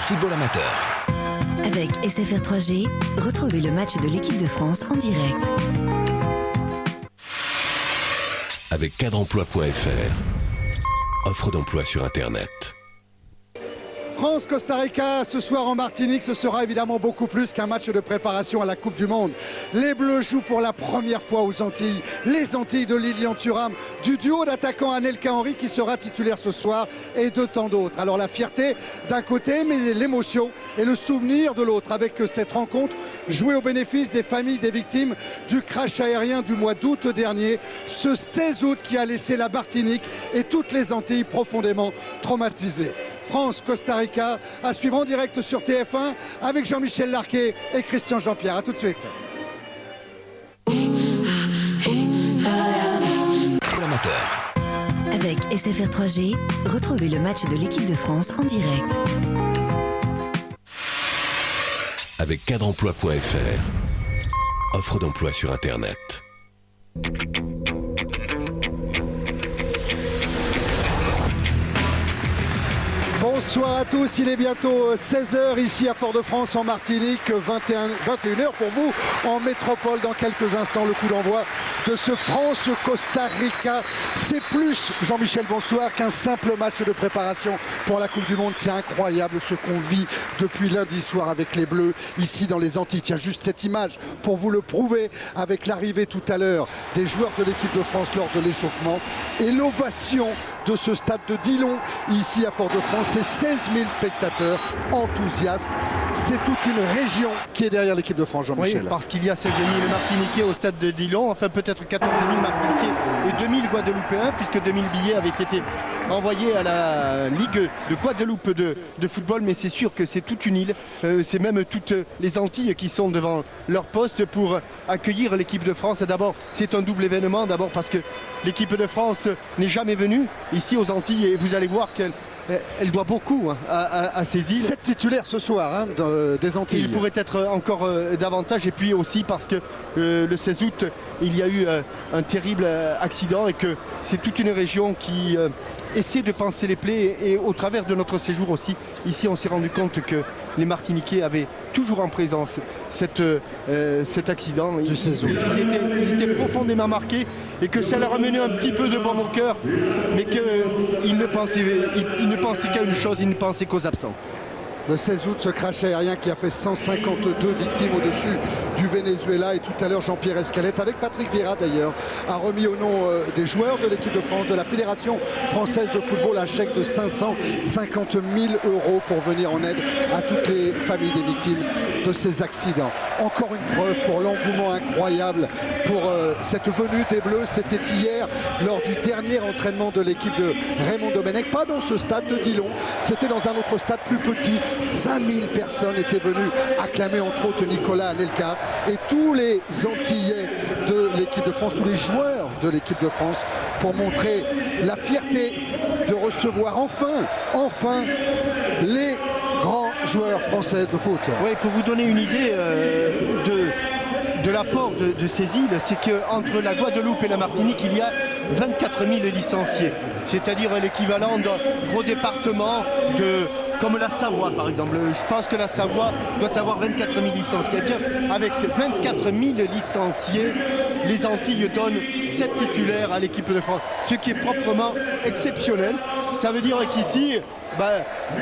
football amateur. Avec SFR 3G, retrouvez le match de l'équipe de France en direct. Avec cadreemploi.fr, offre d'emploi sur Internet. France-Costa Rica, ce soir en Martinique, ce sera évidemment beaucoup plus qu'un match de préparation à la Coupe du Monde. Les Bleus jouent pour la première fois aux Antilles, les Antilles de Lilian Thuram, du duo d'attaquants Anelka Henry qui sera titulaire ce soir et de tant d'autres. Alors la fierté d'un côté, mais l'émotion et le souvenir de l'autre avec cette rencontre jouée au bénéfice des familles des victimes du crash aérien du mois d'août dernier, ce 16 août qui a laissé la Martinique et toutes les Antilles profondément traumatisées. France-Costa Rica à suivre en direct sur TF1 avec Jean-Michel Larquet et Christian Jean-Pierre. A tout de suite. Amateur. Avec SFR 3G, retrouvez le match de l'équipe de France en direct. Avec cadreemploi.fr, offre d'emploi sur Internet. Bonsoir à tous, il est bientôt 16h ici à Fort-de-France en Martinique, 21h pour vous en métropole. Dans quelques instants, le coup d'envoi de ce France-Costa Rica. C'est plus, Jean-Michel, bonsoir, qu'un simple match de préparation pour la Coupe du Monde. C'est incroyable ce qu'on vit depuis lundi soir avec les Bleus ici dans les Antilles. Tiens, juste cette image pour vous le prouver avec l'arrivée tout à l'heure des joueurs de l'équipe de France lors de l'échauffement et l'ovation de ce stade de Dillon ici à Fort-de-France. C'est 16 000 spectateurs enthousiastes. C'est toute une région qui est derrière l'équipe de France, Jean-Michel. Oui, parce qu'il y a 16 000 Martiniquais au stade de Dillon, enfin peut-être 14 000 Martiniquais et 2 000 Guadeloupéens, puisque 2 000 billets avaient été envoyés à la Ligue de Guadeloupe de football. Mais c'est sûr que c'est toute une île, c'est même toutes les Antilles qui sont devant leur poste pour accueillir l'équipe de France. Et d'abord, c'est un double événement, d'abord parce que l'équipe de France n'est jamais venue ici aux Antilles et vous allez voir qu'elle doit beaucoup à ces îles. 7 titulaires ce soir des Antilles. Il pourrait être encore davantage, et puis aussi parce que le 16 août il y a eu un terrible accident et que c'est toute une région qui essaie de panser les plaies, et au travers de notre séjour aussi ici on s'est rendu compte que les Martiniquais avaient toujours en présence cet accident du 16 août. Ils étaient profondément marqués et que ça leur a mené un petit peu de baume au cœur, mais qu'ils ne pensaient qu'à une chose, ils ne pensaient qu'aux absents. Le 16 août, ce crash aérien qui a fait 152 victimes au-dessus du Venezuela. Et tout à l'heure, Jean-Pierre Escalette, avec Patrick Vieira d'ailleurs, a remis au nom des joueurs de l'équipe de France, de la Fédération française de football, un chèque de 550 000 € pour venir en aide à toutes les familles des victimes de ces accidents. Encore une preuve pour l'engouement incroyable pour cette venue des Bleus. C'était hier, lors du dernier entraînement de l'équipe de Raymond Domenech. Pas dans ce stade de Dillon, c'était dans un autre stade plus petit. 5000 personnes étaient venues acclamer entre autres Nicolas Anelka, et tous les Antillais de l'équipe de France, tous les joueurs de l'équipe de France, pour montrer la fierté de recevoir enfin les grands joueurs français de foot. Oui, pour vous donner une idée de l'apport de ces îles, c'est qu'entre la Guadeloupe et la Martinique, il y a 24 000 licenciés, c'est-à-dire l'équivalent d'un gros département comme la Savoie par exemple. Je pense que la Savoie doit avoir 24 000 licenciés. Eh bien, avec 24 000 licenciés, les Antilles donnent 7 titulaires à l'équipe de France, ce qui est proprement exceptionnel. Ça veut dire qu'ici,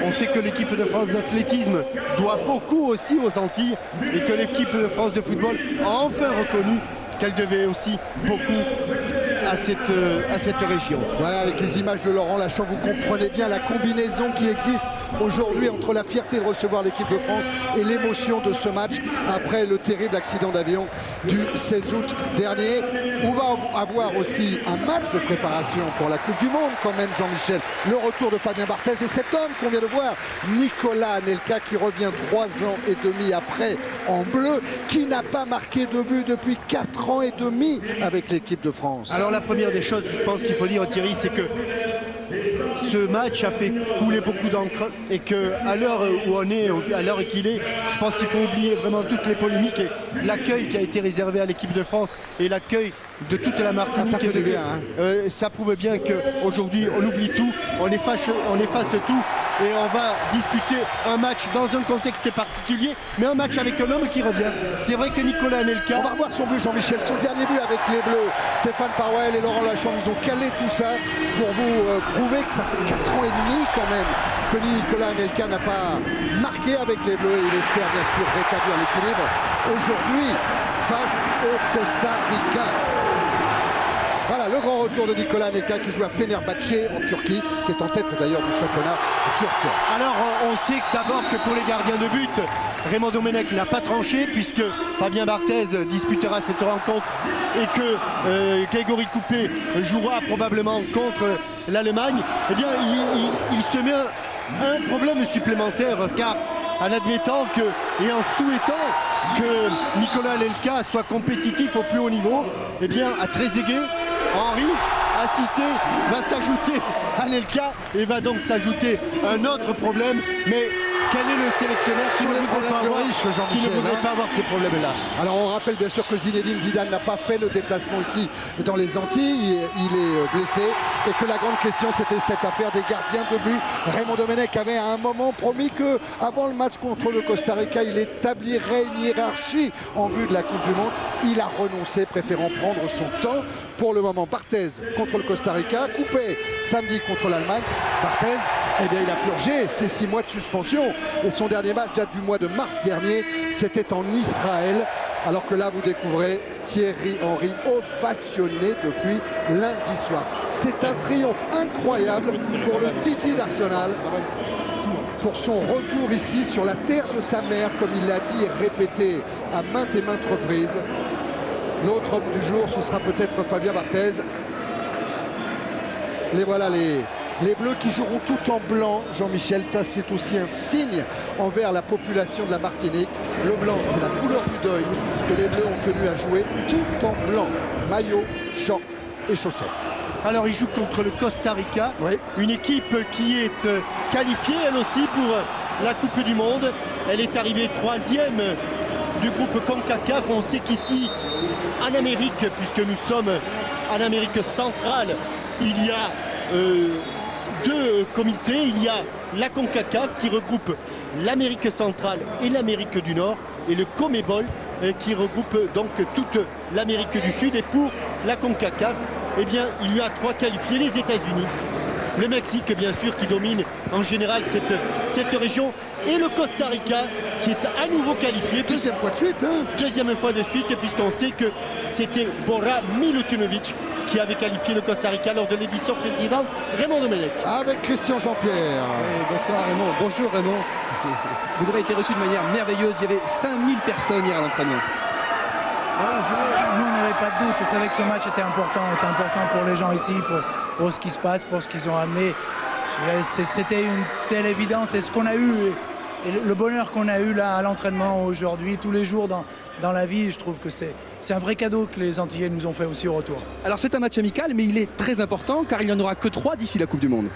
on sait que l'équipe de France d'athlétisme doit beaucoup aussi aux Antilles, et que l'équipe de France de football a enfin reconnu qu'elle devait aussi beaucoup à cette région. Voilà, avec les images de Laurent Lachant, vous comprenez bien la combinaison qui existe aujourd'hui entre la fierté de recevoir l'équipe de France et l'émotion de ce match après le terrible accident d'avion du 16 août dernier. On va avoir aussi un match de préparation pour la Coupe du Monde quand même, Jean-Michel. Le retour de Fabien Barthez et cet homme qu'on vient de voir, Nicolas Anelka, qui revient 3 ans et demi après en bleu, qui n'a pas marqué de but depuis 4 ans et demi avec l'équipe de France. Alors la première des choses, je pense qu'il faut dire, Thierry, c'est que ce match a fait couler beaucoup d'encre, et qu'à l'heure où on est, à l'heure qu'il est, je pense qu'il faut oublier vraiment toutes les polémiques et l'accueil qui a été réservé à l'équipe de France et l'accueil de toute la Martinique. Ça fait bien, hein. Ça prouve bien qu'aujourd'hui on oublie tout, on efface tout et on va disputer un match dans un contexte particulier, mais un match avec un homme qui revient. C'est vrai que Nicolas Anelka... On va revoir son but, Jean-Michel, son dernier but avec les Bleus. Stéphane Powell et Laurent Lachambre, ils ont calé tout ça pour vous prouver que ça fait 4 ans et demi quand même que Nicolas Anelka n'a pas marqué avec les Bleus. Il espère bien sûr rétablir l'équilibre aujourd'hui face au Costa Rica. Voilà le grand retour de Nicolas Anelka qui joue à Fenerbahçe en Turquie, qui est en tête d'ailleurs du championnat turc. Alors on sait d'abord que pour les gardiens de but, Raymond Domenech n'a pas tranché puisque Fabien Barthez disputera cette rencontre et que Grégory Coupé jouera probablement contre l'Allemagne. Eh bien il se met un problème supplémentaire car en admettant que et en souhaitant que Nicolas Anelka soit compétitif au plus haut niveau, eh bien à Trezeguet, Henry, à Cissé va s'ajouter Anelka et va donc s'ajouter un autre problème. Mais quel est le sélectionneur qui ne voudrait pas avoir ces problèmes-là? Alors on rappelle bien sûr que Zinedine Zidane n'a pas fait le déplacement aussi dans les Antilles, il est blessé et que la grande question c'était cette affaire des gardiens de but. Raymond Domenech avait à un moment promis que avant le match contre le Costa Rica il établirait une hiérarchie en vue de la Coupe du Monde. Il a renoncé, préférant prendre son temps. Pour le moment, Barthez contre le Costa Rica, Coupé samedi contre l'Allemagne. Barthez, eh bien, il a purgé ses 6 mois de suspension. Et son dernier match date du mois de mars dernier. C'était en Israël. Alors que là, vous découvrez Thierry Henry ovationné depuis lundi soir. C'est un triomphe incroyable pour le Titi d'Arsenal. Pour son retour ici sur la terre de sa mère, comme il l'a dit et répété à maintes et maintes reprises. L'autre homme du jour, ce sera peut-être Fabien Barthez. Les voilà les Bleus qui joueront tout en blanc, Jean-Michel. Ça, c'est aussi un signe envers la population de la Martinique. Le blanc, c'est la couleur du deuil que les Bleus ont tenu à jouer tout en blanc. Maillot, short et chaussettes. Alors, ils jouent contre le Costa Rica, oui. Une équipe qui est qualifiée, elle aussi, pour la Coupe du Monde. Elle est arrivée 3e du groupe CONCACAF. On sait qu'ici, en Amérique, puisque nous sommes en Amérique centrale, il y a 2 comités. Il y a la CONCACAF qui regroupe l'Amérique centrale et l'Amérique du Nord, et le CONMEBOL qui regroupe donc toute l'Amérique du Sud. Et pour la CONCACAF, eh bien, il y a 3 qualifiés: les États-Unis, le Mexique bien sûr qui domine en général cette région, et le Costa Rica qui est à nouveau qualifié. Deuxième fois de suite. Deuxième fois de suite, puisqu'on sait que c'était Bora Milutinovic qui avait qualifié le Costa Rica lors de l'édition précédente. Raymond Domenech. Avec Christian Jean-Pierre. Oui, bonsoir Raymond. Bonjour Raymond. Vous avez été reçu de manière merveilleuse. Il y avait 5000 personnes hier à l'entraînement. Nous, on n'avait pas de doute. On savait que ce match était important pour les gens ici, pour ce qui se passe, pour ce qu'ils ont amené. C'était une telle évidence. Et ce qu'on a eu, et le bonheur qu'on a eu là à l'entraînement aujourd'hui, tous les jours dans la vie, je trouve que c'est un vrai cadeau que les Antillais nous ont fait aussi au retour. Alors c'est un match amical, mais il est très important car il n'y en aura que 3 d'ici la Coupe du Monde.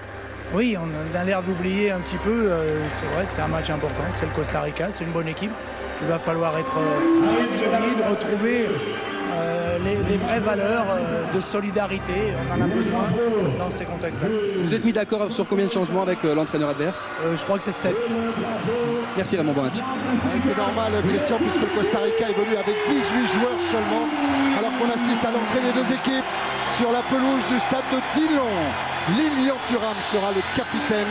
Oui, on a l'air d'oublier un petit peu. C'est vrai, c'est un match important. C'est le Costa Rica, c'est une bonne équipe. Il va falloir être solide, retrouver les vraies valeurs de solidarité. On en a besoin dans ces contextes-là. Vous êtes mis d'accord sur combien de changements avec l'entraîneur adverse? Je crois que c'est 7. Merci Raymond, bon match. C'est normal, Christian, puisque le Costa Rica évolue avec 18 joueurs seulement, alors qu'on assiste à l'entrée des 2 équipes sur la pelouse du stade de Dillon. Lilian Thuram sera le capitaine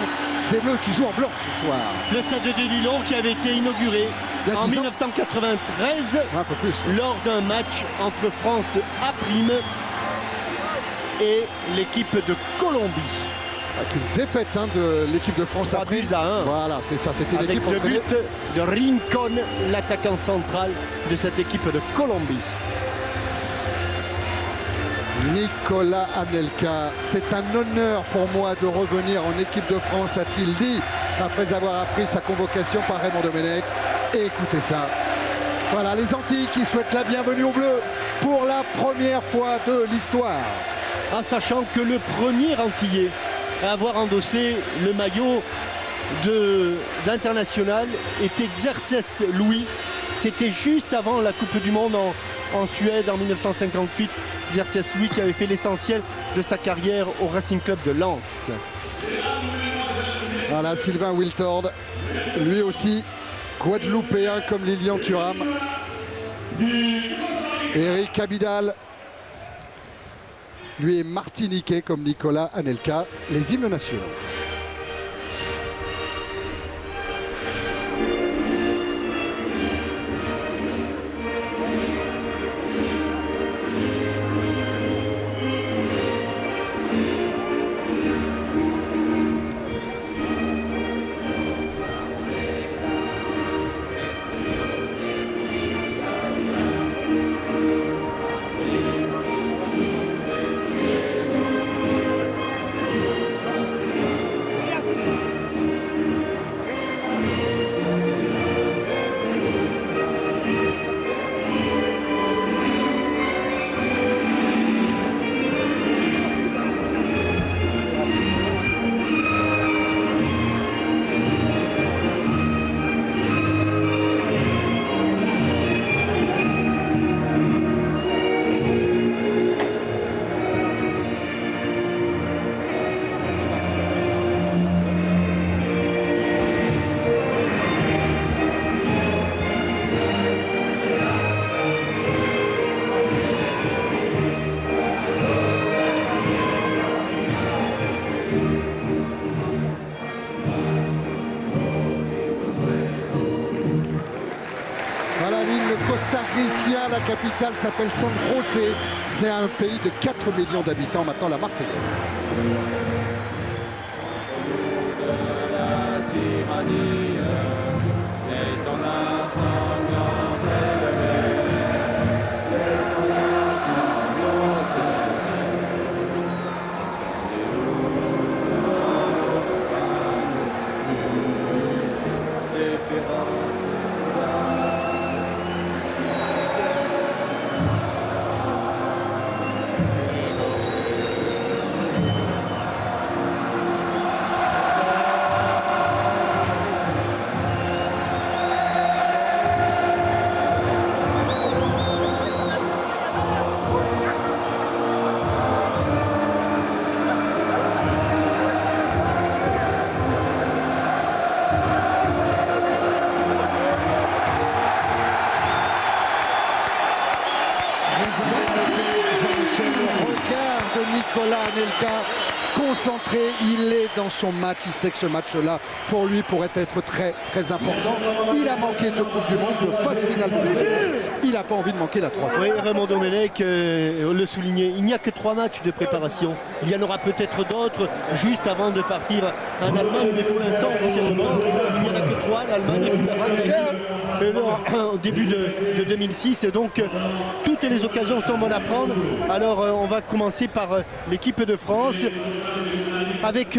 des Bleus qui jouent en blanc ce soir. Le stade de Dillon qui avait été inauguré en 1993 un peu plus, lors d'un match entre France A' et l'équipe de Colombie. Avec une défaite de l'équipe de France A'. 3-1. Voilà, c'est ça, c'était une avec équipe le entraînée. but de Rincon, l'attaquant central de cette équipe de Colombie. Nicolas Anelka, c'est un honneur pour moi de revenir en équipe de France, a-t-il dit, après avoir appris sa convocation par Raymond Domenech. Et écoutez ça. Voilà, les Antilles qui souhaitent la bienvenue aux Bleus pour la première fois de l'histoire. En sachant que le premier Antillais à avoir endossé le maillot d'international était Xerxes Louis. C'était juste avant la Coupe du Monde en Suède en 1958. Xerxes Louis qui avait fait l'essentiel de sa carrière au Racing Club de Lens. Voilà, Sylvain Wiltord, lui aussi guadeloupéen comme Lilian Thuram. Eric Abidal, lui est martiniquais comme Nicolas Anelka. Les hymnes nationaux. Costaricien, la capitale s'appelle San José. C'est un pays de 4 millions d'habitants, maintenant la Marseillaise. Nicolas Anelka, concentré, il est dans son match, il sait que ce match-là, pour lui, pourrait être très très important. Il a manqué de Coupe du Monde, de phase finale de Coupe du Monde. Il n'a pas envie de manquer la 3. Oui, Raymond Domenech le soulignait, il n'y a que 3 matchs de préparation. Il y en aura peut-être d'autres juste avant de partir en Allemagne, mais pour l'instant, officiellement, il n'y en a que 3, l'Allemagne et puis la Slovaquie. Au début de 2006, donc toutes les occasions sont bonnes à prendre. Alors on va commencer par l'équipe de France avec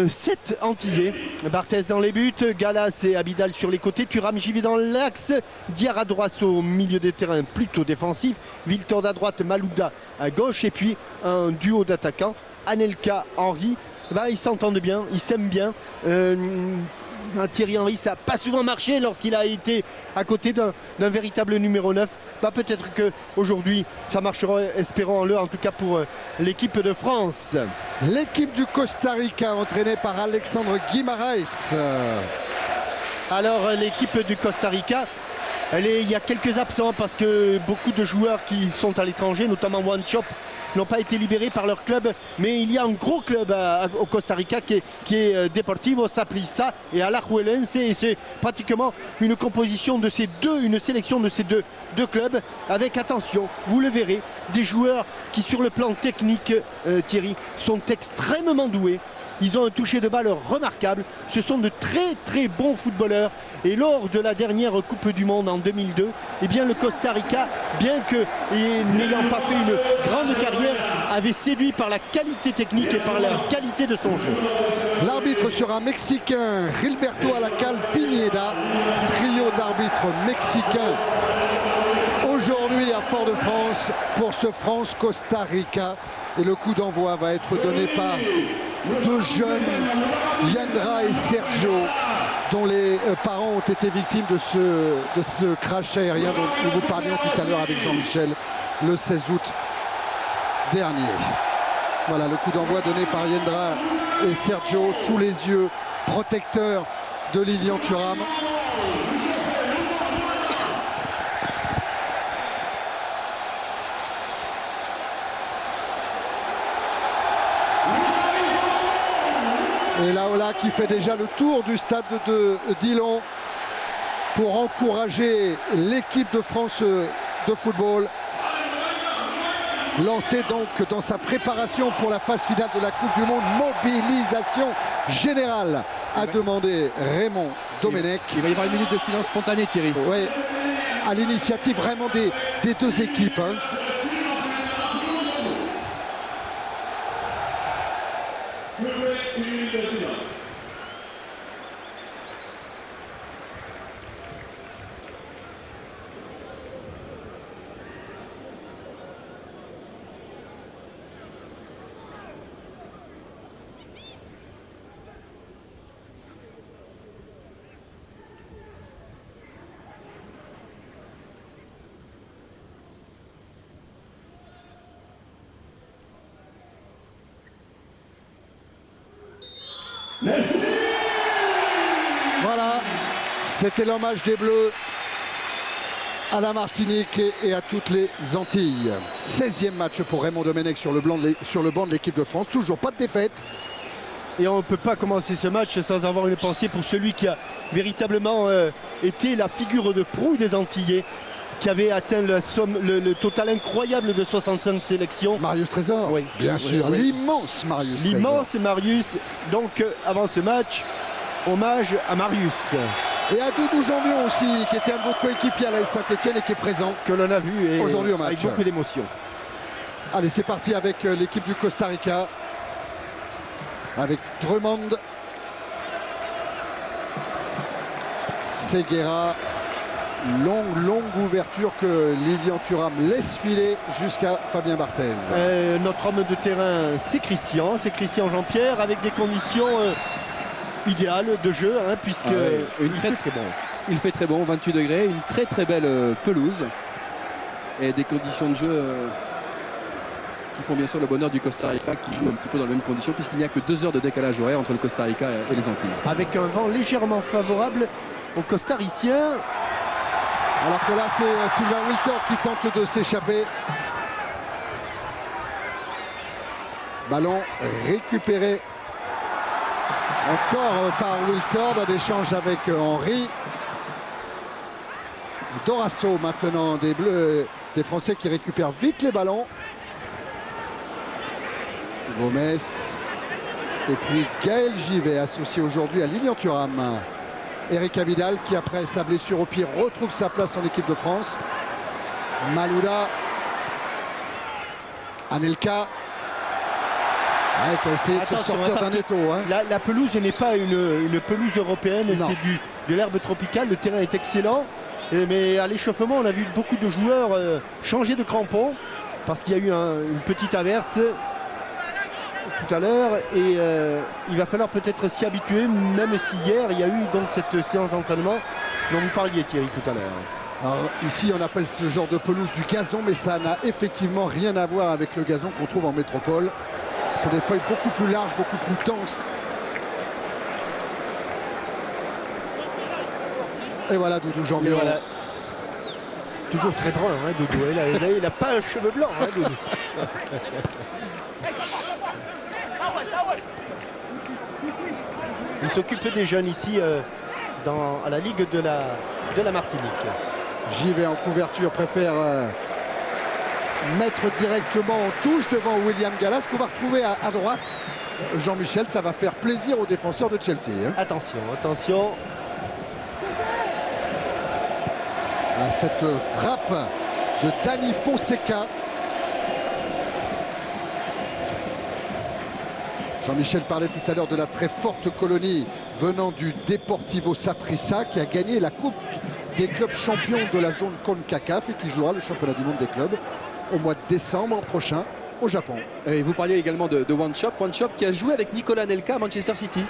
7 Antillais. Barthez dans les buts, Gallas et Abidal sur les côtés, Thuram Givet dans l'axe, Diarra Droisse au milieu des terrains plutôt défensif, Wiltord à droite, Malouda à gauche, et puis un duo d'attaquants, Anelka, Henry. Ils s'entendent bien, ils s'aiment bien. Thierry Henry, ça n'a pas souvent marché lorsqu'il a été à côté d'un véritable numéro 9. Peut-être qu'aujourd'hui ça marchera, espérons-le, en tout cas pour l'équipe de France. L'équipe du Costa Rica entraînée par Alexandre Guimaraes. Alors l'équipe du Costa Rica, il y a quelques absents parce que beaucoup de joueurs qui sont à l'étranger, notamment Wanchope, n'ont pas été libérés par leur club, mais il y a un gros club au Costa Rica qui est Deportivo Saprissa et Alajuelense, et c'est pratiquement une composition de ces deux, une sélection de ces deux clubs, avec, attention, vous le verrez, des joueurs qui sur le plan technique, Thierry, sont extrêmement doués. Ils ont un toucher de balle remarquable. Ce sont de très très bons footballeurs. Et lors de la dernière Coupe du Monde en 2002, eh bien le Costa Rica, bien que n'ayant pas fait une grande carrière, avait séduit par la qualité technique et par la qualité de son jeu. L'arbitre sera mexicain, Gilberto Alacal Pineda. Trio d'arbitres mexicains aujourd'hui à Fort-de-France pour ce France-Costa Rica. Et le coup d'envoi va être donné par 2 jeunes, Yandra et Sergio, dont les parents ont été victimes de ce crash aérien dont nous vous parlions tout à l'heure avec Jean-Michel le 16 août dernier. Voilà le coup d'envoi donné par Yandra et Sergio sous les yeux protecteur de Lilian Thuram. Et Laola qui fait déjà le tour du stade de Dillon pour encourager l'équipe de France de football. Lancé donc dans sa préparation pour la phase finale de la Coupe du Monde. Mobilisation générale, a demandé Raymond Domenech. Il va y avoir une minute de silence spontané, Thierry. Oui, à l'initiative vraiment des deux équipes. Hein. Voilà, c'était l'hommage des Bleus à la Martinique et à toutes les Antilles. 16e match pour Raymond Domenech sur le banc de l'équipe de France. Toujours pas de défaite. Et on ne peut pas commencer ce match sans avoir une pensée pour celui qui a véritablement été la figure de proue des Antillais, qui avait atteint le total incroyable de 65 sélections. Marius Trésor, oui, bien sûr, oui. L'immense Marius Trésor. L'immense Marius. Donc avant ce match, hommage à Marius. Et à Doudou Janvion aussi, qui était un de vos coéquipiers à la Saint-Etienne et qui est présent. Que l'on a vu aujourd'hui au match. Avec beaucoup d'émotion. Allez, c'est parti avec l'équipe du Costa Rica. Avec Drummond. Seguera. Longue ouverture que Lilian Thuram laisse filer jusqu'à Fabien Barthez. Notre homme de terrain, c'est Christian Jean-Pierre, avec des conditions idéales de jeu, hein, puisque il fait très bon. Il fait très bon, 28 degrés, une très belle pelouse et des conditions de jeu qui font bien sûr le bonheur du Costa Rica, qui joue un petit peu dans les mêmes conditions, puisqu'il n'y a que 2 heures de décalage horaire entre le Costa Rica et les Antilles. Avec un vent légèrement favorable aux Costariciens. Alors que là, c'est Sylvain Wiltord qui tente de s'échapper. Ballon récupéré encore par Wiltord. Un échange avec Henry. Dorasso maintenant des Bleus, des Français qui récupèrent vite les ballons. Gomes. Et puis Gaël Givet, associé aujourd'hui à Lilian Thuram. Eric Abidal qui après sa blessure au pied retrouve sa place en équipe de France. Malouda. Anelka. Qui a essayé de se sortir d'un étau. Hein. La pelouse n'est pas une pelouse européenne, c'est de l'herbe tropicale. Le terrain est excellent. Mais à l'échauffement, on a vu beaucoup de joueurs changer de crampons parce qu'il y a eu une petite averse tout à l'heure et il va falloir peut-être s'y habituer, même si hier il y a eu donc cette séance d'entraînement dont vous parliez, Thierry, tout à l'heure. Alors ici on appelle ce genre de pelouse du gazon, mais ça n'a effectivement rien à voir avec le gazon qu'on trouve en métropole. Ce sont des feuilles beaucoup plus larges, beaucoup plus denses. Et voilà Doudou Janvion. Voilà. Toujours très brun, hein, Doudou. Il n'a pas un cheveu blanc, hein, Doudou. Il s'occupe des jeunes ici à la Ligue de la Martinique. Givet en couverture préfère mettre directement en touche devant William Gallas qu'on va retrouver à droite. Jean-Michel, ça va faire plaisir aux défenseurs de Chelsea. Hein. Attention. À cette frappe de Dani Fonseca. Jean-Michel parlait tout à l'heure de la très forte colonie venant du Deportivo Saprissa qui a gagné la Coupe des clubs champions de la zone CONCACAF et qui jouera le championnat du monde des clubs au mois de décembre prochain au Japon. Et vous parliez également de Wanchope qui a joué avec Nicolas Anelka à Manchester City.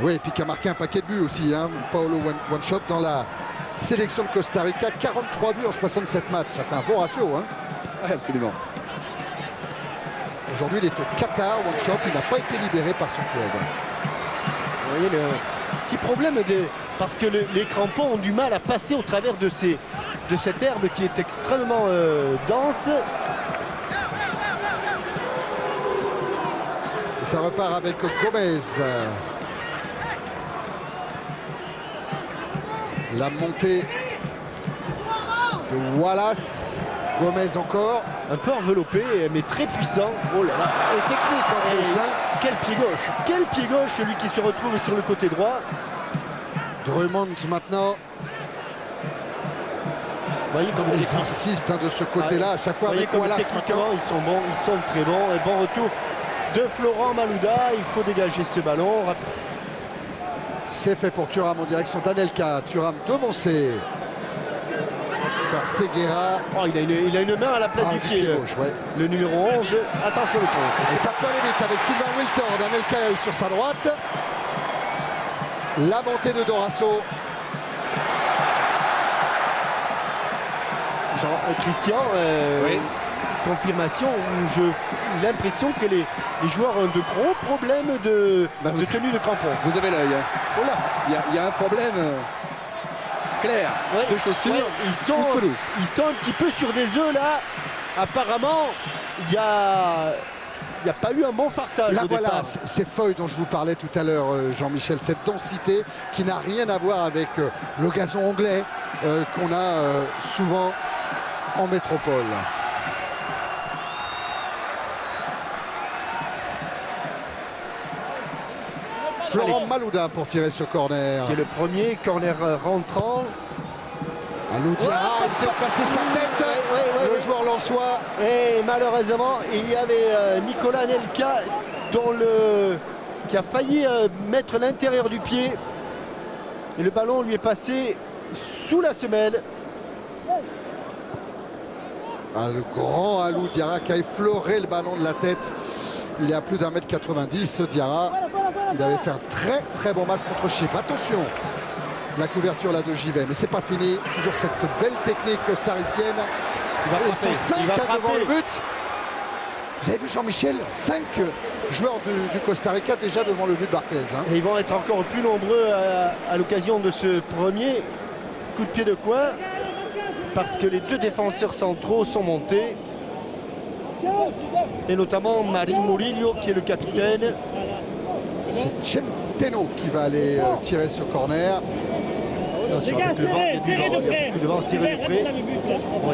Oui, et puis qui a marqué un paquet de buts aussi, hein, Paolo Wanchope dans la sélection de Costa Rica, 43 buts en 67 matchs, ça fait un bon ratio. Hein. Ouais, absolument. Aujourd'hui, il est au Qatar, Wanchope, il n'a pas été libéré par son club. Vous voyez le petit problème parce que les crampons ont du mal à passer au travers de cette herbe qui est extrêmement dense. Et ça repart avec Gomez. La montée de Wallace. Gomez encore. Un peu enveloppé, mais très puissant. Oh là là. Et technique en plus. Hein. Quel pied gauche. Quel pied gauche, celui qui se retrouve sur le côté droit. Drummond maintenant. Vous voyez comme Ils insistent hein, de ce côté-là à chaque fois avec Wallace. Techniquement, ils sont bons, ils sont très bons. Et bon retour de Florent Malouda. Il faut dégager ce ballon. C'est fait pour Thuram en direction d'Anelka. Thuram devancé par Seguera. Oh, il a une main à la place du pied. Gauche, ouais. Le numéro 11. Attention le contre. Et ça peut aller vite avec Sylvain Wiltord. Anelka est sur sa droite. La montée de Dorasso. Christian, Oui. confirmation où j'ai l'impression que les joueurs ont de gros problèmes de tenue de crampons. Vous avez l'œil. Oh là. Il y a un problème clair Ouais, de chaussures. ouais, ou de pelouse. ils sont un petit peu sur des œufs là. Apparemment, il n'y a pas eu un bon fartage Là au voilà, départ. ces feuilles dont je vous parlais tout à l'heure, Jean-Michel, cette densité qui n'a rien à voir avec le gazon anglais qu'on a souvent en métropole. Florent Malouda pour tirer ce corner. Qui est le premier corner rentrant. Alou Diarra essaie de passer sa tête. Le joueur lensois. Et malheureusement, il y avait Nicolas Anelka qui a failli mettre l'intérieur du pied. Et le ballon lui est passé sous la semelle. Ah, le grand Alou Diarra qui a effleuré le ballon de la tête. Il y a plus d'1m90, Diarra. Il avait fait un très très bon match contre Chypre. Attention, la couverture là de Givet, mais c'est pas fini. Toujours cette belle technique costaricienne. Ils sont 5 devant le but. Vous avez vu Jean-Michel, 5 joueurs du Costa Rica déjà devant le but de Barthez. Hein. Et ils vont être encore plus nombreux à l'occasion de ce premier coup de pied de coin. Parce que les deux défenseurs centraux sont montés. Et notamment Marin Murillo qui est le capitaine. C'est Centeno qui va aller tirer ce corner. Attention, avec le vent, il y a du vent, il y a beaucoup de vent serré de près. On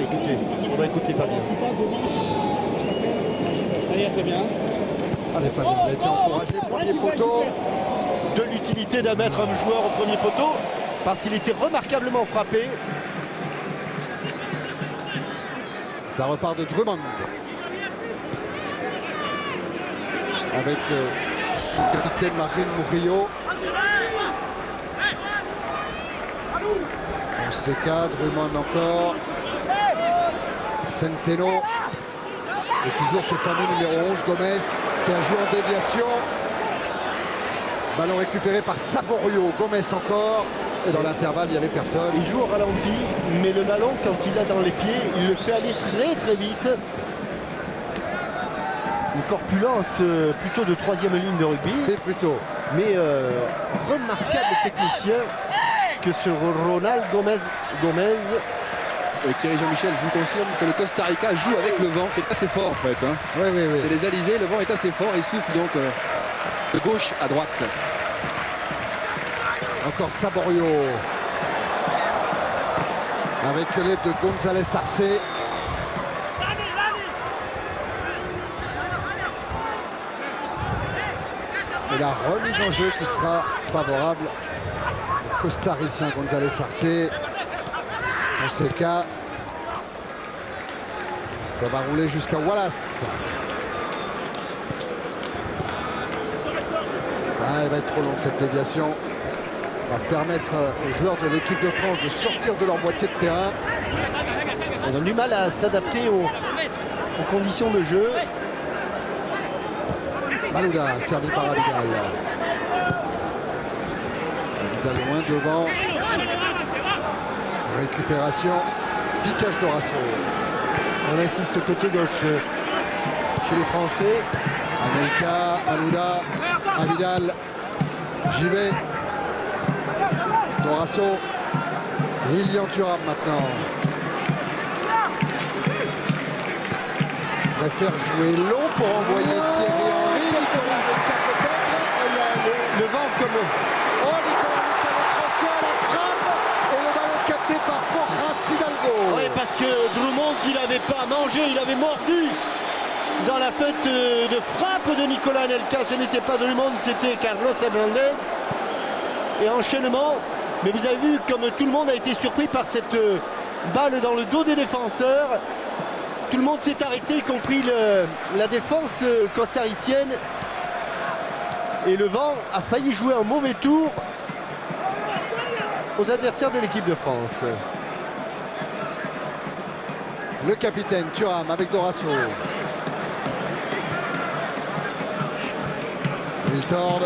va écouter Fabien. Allez Fabien, il a été encouragé, premier poteau. De l'utilité de mettre un joueur au premier poteau parce qu'il était remarquablement frappé. Ça repart de Drummond. Avec son capitaine Marin Murillo. Fonseca, Drummond encore. Centeno. Et toujours ce fameux numéro 11, Gomez, qui a joué en déviation. Ballon récupéré par Saborio. Gomez encore. Et dans l'intervalle, il n'y avait personne. Il joue au ralenti, mais le ballon, quand il l'a dans les pieds, il le fait aller très très vite. Une corpulence plutôt de troisième ligne de rugby. Et plutôt. Mais remarquable technicien que ce Ronald Gomez. Thierry Jean-Michel, je vous confirme que le Costa Rica joue avec le vent qui est assez fort en fait. Hein. Oui, oui, oui. C'est les alizés, le vent est assez fort et souffle donc de gauche à droite. Encore Saborio. Avec l'aide de González Arce. Et la remise en jeu qui sera favorable au costaricien González Arce. Fonseca. Ça va rouler jusqu'à Wallace. Ah, elle va être trop longue cette déviation. Va permettre aux joueurs de l'équipe de France de sortir de leur moitié de terrain. Ils ont du mal à s'adapter aux conditions de jeu. Malouda, servi par Abidal. Abidal loin devant. Récupération. Vicage Dorasso. On insiste côté gauche chez les Français. Anelka, Malouda, Abidal. J'y vais. Dorasso. Lilian Thuram maintenant. Préfère jouer long pour envoyer Thierry Henry. Nicolas Anelka peut-être. Il y a le vent comme... Oh, Nicolas Anelka le crochet à la frappe. Et le ballon capté par Porras Hidalgo. Oui, parce que Drummond, il n'avait pas mangé, il avait mordu dans la fête de frappe de Nicolas Anelka. Ce n'était pas Drummond, c'était Carlos Hernandez. Et enchaînement. Mais vous avez vu comme tout le monde a été surpris par cette balle dans le dos des défenseurs. Tout le monde s'est arrêté, y compris la défense costaricienne. Et le vent a failli jouer un mauvais tour aux adversaires de l'équipe de France. Le capitaine Thuram avec Dorasso. Wiltord.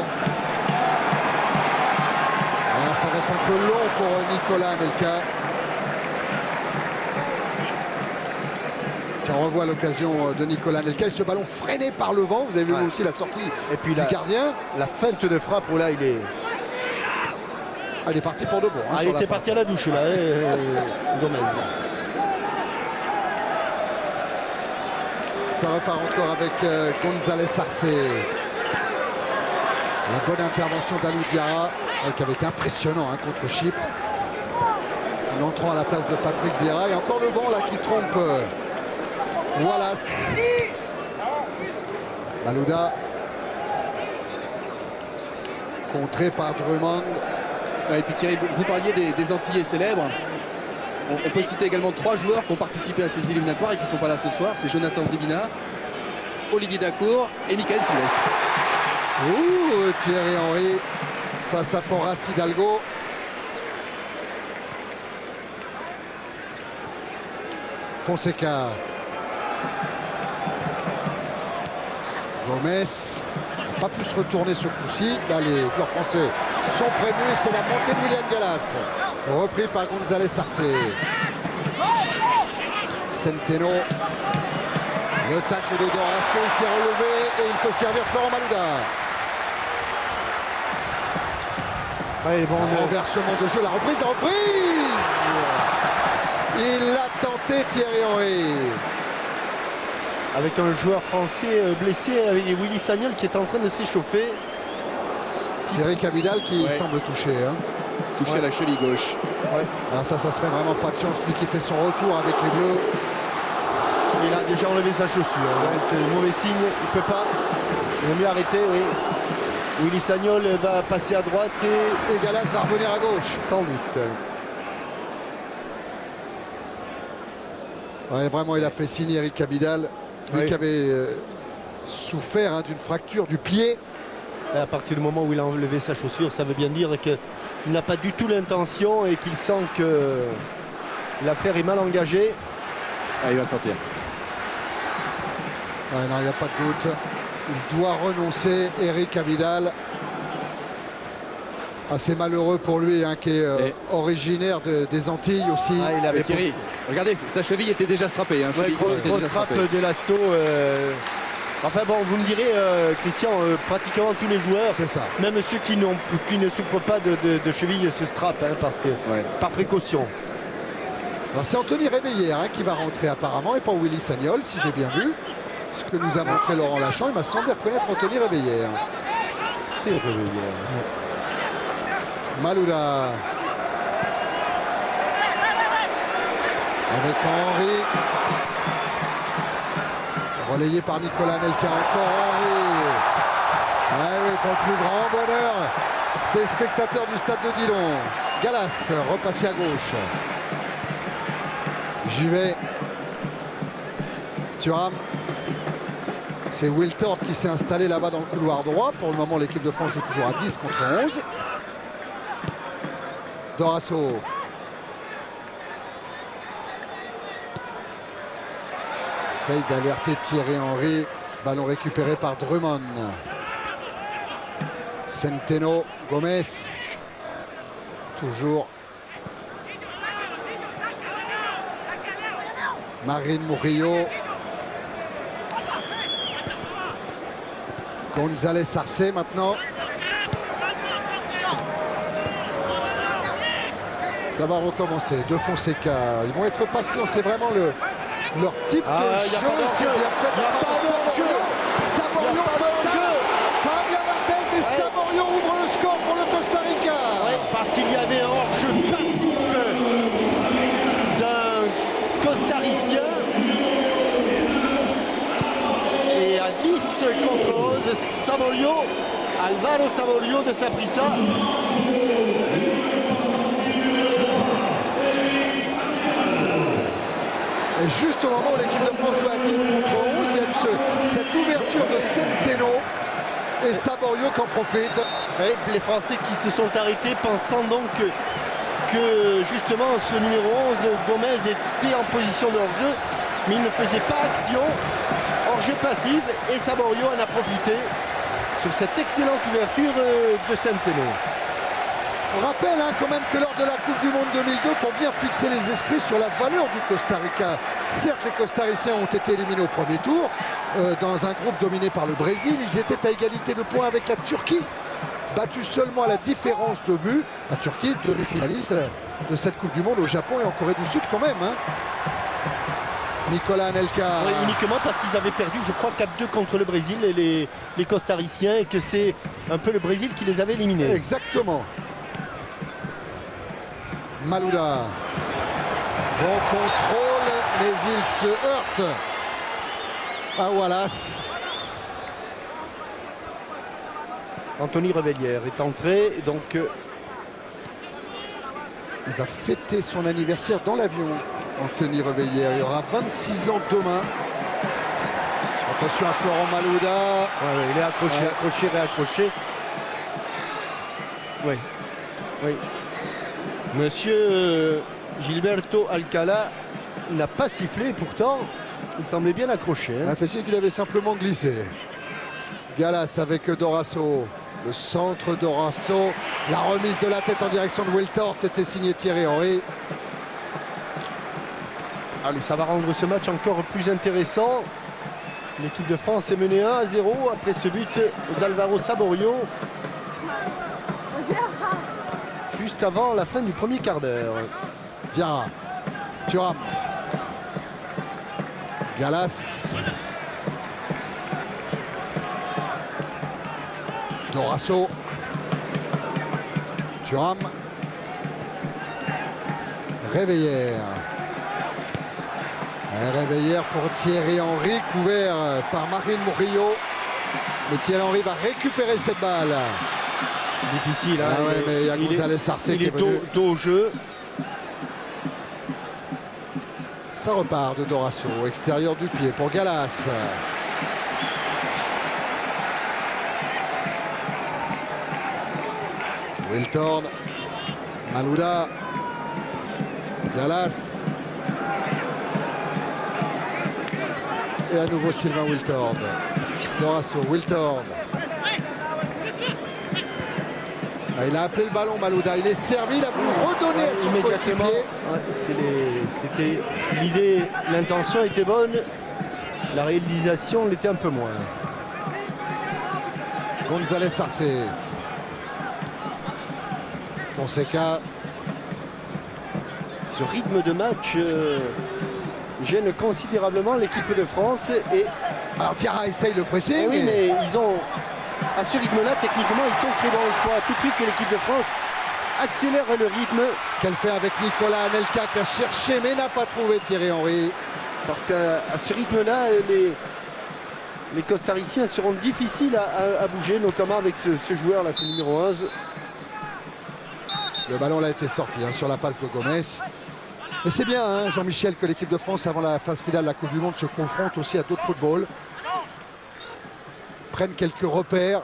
Ah, ça va être un peu long pour Nicolas Anelka. Tiens, on revoit l'occasion de Nicolas Anelka. Et ce ballon freiné par le vent. Vous avez vu aussi la sortie et puis du gardien. La feinte de frappe, où là, il est... Ah, il est parti pour de bon. Il était parti à la douche, là, Gomez. Ça repart encore avec González Arce. La bonne intervention d'Alou Diarra, qui avait été impressionnant contre Chypre. En entrant à la place de Patrick Vieira. Et encore le vent là qui trompe Wallace. Malouda. Contré par Drummond. Et puis Thierry, vous parliez des Antillais célèbres. On peut citer également 3 joueurs qui ont participé à ces éliminatoires et qui ne sont pas là ce soir. C'est Jonathan Zebina, Olivier Dacour et Michael Sylvestre. Ouh, Thierry Henry face à Porras Hidalgo. Fonseca. Gomez n'a pas pu se retourner ce coup-ci. Là, les joueurs français sont prévenus. C'est la montée de William Gallas. Repris par González Arce. Centeno. Le tacle de Dorasso, il s'est relevé et il peut servir Florent Malouda. Renversement de jeu, la reprise. Il l'a tenté, Thierry Henry. Avec un joueur français blessé, avec Willy Sagnol qui est en train de s'échauffer. C'est Eric Abidal qui semble toucher. Touché à la cheville gauche. Ouais. Alors ça serait vraiment pas de chance, lui qui fait son retour avec les Bleus. Il a déjà enlevé sa chaussure. Donc, mauvais signe, il ne peut pas. Il vaut mieux arrêter, oui. Willy Sagnol va passer à droite et Gallas va revenir à gauche. Sans doute. Ouais, vraiment, il a fait signer Eric Abidal. Lui qui avait souffert d'une fracture du pied. Et à partir du moment où il a enlevé sa chaussure, ça veut bien dire qu'il n'a pas du tout l'intention et qu'il sent que l'affaire est mal engagée. Ah, il va sortir. Ouais, non, il n'y a pas de doute. Il doit renoncer, Eric Abidal. Assez malheureux pour lui, qui est originaire des Antilles aussi. Ah, il avait Thierry, regardez, sa cheville était déjà strappée. Grosse trappe d'élasto. Enfin bon, vous me direz, Christian, pratiquement tous les joueurs, même ceux qui ne souffrent pas de cheville, se strappent, parce que par précaution. C'est Anthony Réveillère qui va rentrer apparemment et pas Willy Sagnol, si j'ai bien vu. Ce que nous a montré Laurent Lachamp, il m'a semblé reconnaître Anthony Réveillère. C'est Réveillère. Malouda. Avec Henry. Relayé par Nicolas Anelka. Encore Henry. Oui, pour le plus grand bonheur des spectateurs du stade de Dillon. Gallas repassé à gauche. J'y vais. Thuram. C'est Wiltord qui s'est installé là-bas dans le couloir droit. Pour le moment, l'équipe de France joue toujours à 10 contre 11. Dorasso. Essaye d'alerter Thierry Henry. Ballon récupéré par Drummond. Centeno. Gomez. Toujours. Marine Murillo. González Arce maintenant. Ça va recommencer. De Fonseca. Ils vont être patients. C'est vraiment leur type de jeu. C'est bien fait. Il y a pas de jeu. Saborio face à Fabien Barthez et Saborio ouvre le score pour le Costa Rica. Ouais, parce qu'il y avait un hors-jeu passif d'un costaricien. Et à 10 contre 11, Saborio, Alvaro Saborio de Saprissa. Et juste au moment où l'équipe de France joue à 10 contre 11, il y a eu cette ouverture de Centeno et Saborio qui en profite. Ouais, les Français qui se sont arrêtés pensant donc que justement ce numéro 11, Gomez, était en position de hors-jeu, mais il ne faisait pas action. Hors-jeu passif et Saborio en a profité sur cette excellente ouverture de Centeno. On rappelle quand même que lors de la Coupe du Monde 2002, pour bien fixer les esprits sur la valeur du Costa Rica, certes les Costariciens ont été éliminés au premier tour, dans un groupe dominé par le Brésil, ils étaient à égalité de points avec la Turquie, battus seulement à la différence de but. La Turquie, demi-finaliste de cette Coupe du Monde au Japon et en Corée du Sud quand même. Nicolas Anelka. Oui, uniquement parce qu'ils avaient perdu, je crois, 4-2 contre le Brésil et les Costariciens, et que c'est un peu le Brésil qui les avait éliminés. Exactement. Malouda. Bon contrôle, mais il se heurte à Wallace. Anthony Revellière est entré, donc il va fêter son anniversaire dans l'avion. Anthony Revellière, il aura 26 ans demain. Attention à Florent Malouda. Ouais, il est accroché, accroché, réaccroché. Oui, oui. Monsieur Gilberto Alcala n'a pas sifflé, pourtant il semblait bien accroché. Un fessier qu'il avait simplement glissé. Galas avec Dorasso. Le centre Dorasso. La remise de la tête en direction de Wiltord. C'était signé Thierry Henry. Allez, ça va rendre ce match encore plus intéressant. L'équipe de France est menée 1-0 après ce but d'Alvaro Saborio. Juste avant la fin du premier quart d'heure. Diarra. Thuram. Galas. Dorasso. Thuram. Revellière. Un Revellière pour Thierry Henry, couvert par Marine Murillo. Mais Thierry Henry va récupérer cette balle. Difficile, hein. Ah ouais, mais il y a González Sarcé qui est venu. Tôt au jeu. Ça repart de Dorasso, extérieur du pied pour Galas. Wiltord, Malouda, Galas. Et à nouveau Sylvain Wiltord. Dorasso, Wiltord. Il a appelé le ballon, Malouda. Il est servi, il a voulu redonner à son immédiatement. coéquipier. C'était l'idée, l'intention était bonne. La réalisation l'était un peu moins. González Sarcé. Fonseca. Ce rythme de match gêne considérablement l'équipe de France. Et Alors Diarra essaye le pressing. eh oui, mais ils ont, à ce rythme-là, techniquement, ils sont très bons. Il faut à tout prix que l'équipe de France accélère le rythme. Ce qu'elle fait avec Nicolas Anelka qui a cherché mais n'a pas trouvé Thierry Henry. Parce qu'à ce rythme-là, les Costariciens seront difficiles à bouger, notamment avec ce joueur-là, ce numéro 11. Le ballon là a été sorti sur la passe de Gomez. Mais c'est bien, Jean-Michel, que l'équipe de France, avant la phase finale de la Coupe du Monde, se confronte aussi à d'autres footballs. Prennent quelques repères.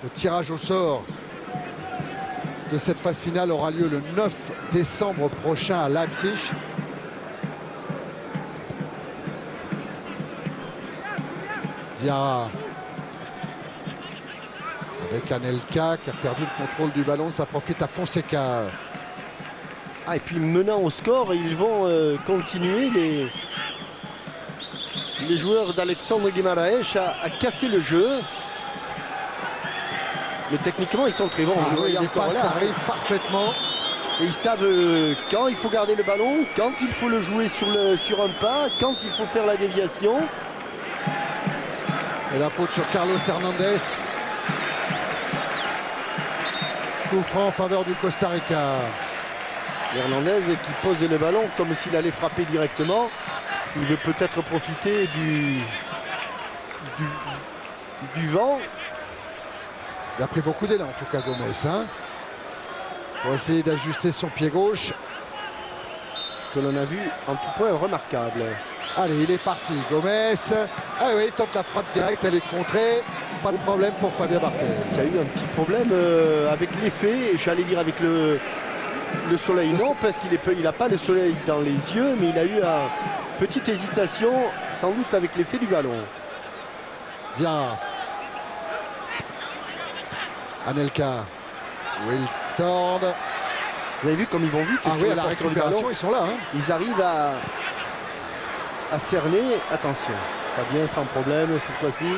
Le tirage au sort de cette phase finale aura lieu le 9 décembre prochain à Leipzig. Diarra. Avec Anelka qui a perdu le contrôle du ballon, ça profite à Fonseca. Et puis menant au score, ils vont continuer les joueurs d'Alexandre Guimaraes à casser le jeu. Mais techniquement, ils sont très bons. Les passes arrivent parfaitement. Et ils savent quand il faut garder le ballon, quand il faut le jouer sur un pas, quand il faut faire la déviation. Et la faute sur Carlos Hernandez. Coup franc en faveur du Costa Rica. Hernandez qui pose le ballon comme s'il allait frapper directement. Il veut peut-être profiter du vent. Il a pris beaucoup d'élan en tout cas Gomez. Hein, pour essayer d'ajuster son pied gauche. Que l'on a vu en tout point remarquable. Allez, il est parti. Gomez. Ah oui, il tente la frappe directe, elle est contrée. Pas de problème pour Fabien Barthez. Il y a eu un petit problème avec l'effet, j'allais dire avec le soleil. Non, parce qu'il n'a pas le soleil dans les yeux, mais il a eu une petite hésitation, sans doute avec l'effet du ballon. Diarra. Anelka. Wiltord. Vous avez vu comme ils vont vite. Ah sur oui, le à la porteur du récupération, ballon. ils sont là. Hein. Ils arrivent à cerner. Attention, Fabien sans problème cette fois-ci.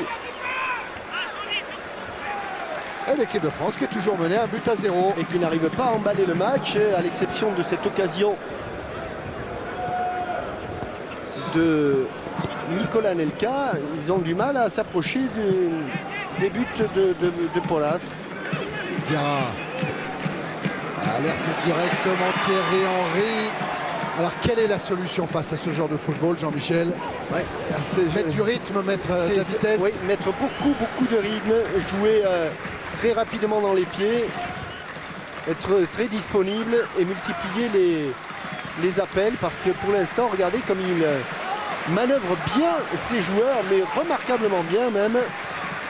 Et l'équipe de France qui est toujours menée 1-0. Et qui n'arrive pas à emballer le match, à l'exception de cette occasion de Nicolas Anelka. Ils ont du mal à s'approcher des buts de Paulas. Diarra. Alerte directement Thierry Henry. Alors quelle est la solution face à ce genre de football, Jean-Michel? Ouais, mettre du rythme, mettre de la vitesse. Oui, mettre beaucoup de rythme, jouer très rapidement dans les pieds, être très disponible et multiplier les appels, parce que pour l'instant, regardez comme il manœuvre bien ses joueurs, mais remarquablement bien même.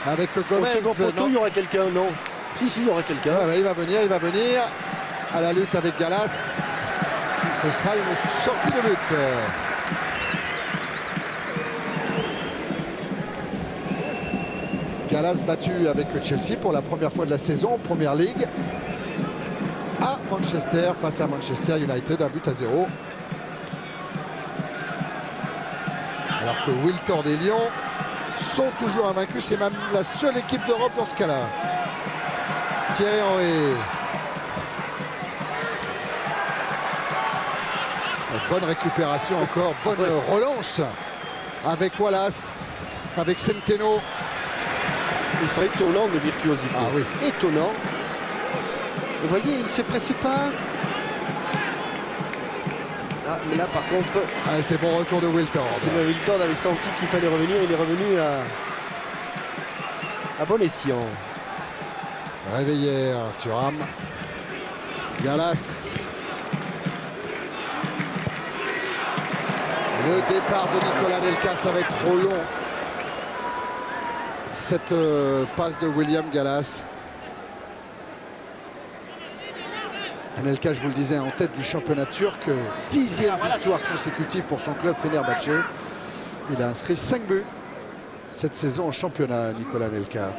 Avec le Gomez. Au second poteau, il y aura quelqu'un, non? Si, il y aura quelqu'un. Ouais, il va venir à la lutte avec Gallas. Ce sera une sortie de but. Gallas battu avec Chelsea pour la première fois de la saison en Première Ligue à Manchester face à Manchester United, 1-0. Alors que Wiltord et Lyon sont toujours invaincus, c'est même la seule équipe d'Europe dans ce cas-là. Thierry Henry. Bonne récupération encore, bonne relance avec Wallace, avec Centeno. Ils sont étonnants de virtuosité. Ah oui. Étonnant. Vous voyez, il ne se presse pas. Ah, mais là, par contre, Ah, c'est bon retour de Wiltord. c'est le Wiltord avait senti qu'il fallait revenir. Il est revenu à bon escient. Réveillère, Thuram. Gallas. Le départ de Nicolas Anelka, ça va être trop long. Cette passe de William Gallas. Anelka, je vous le disais, en tête du championnat turc. 10e victoire consécutive pour son club Fenerbahçe. Il a inscrit 5 buts cette saison en championnat, Nicolas Anelka.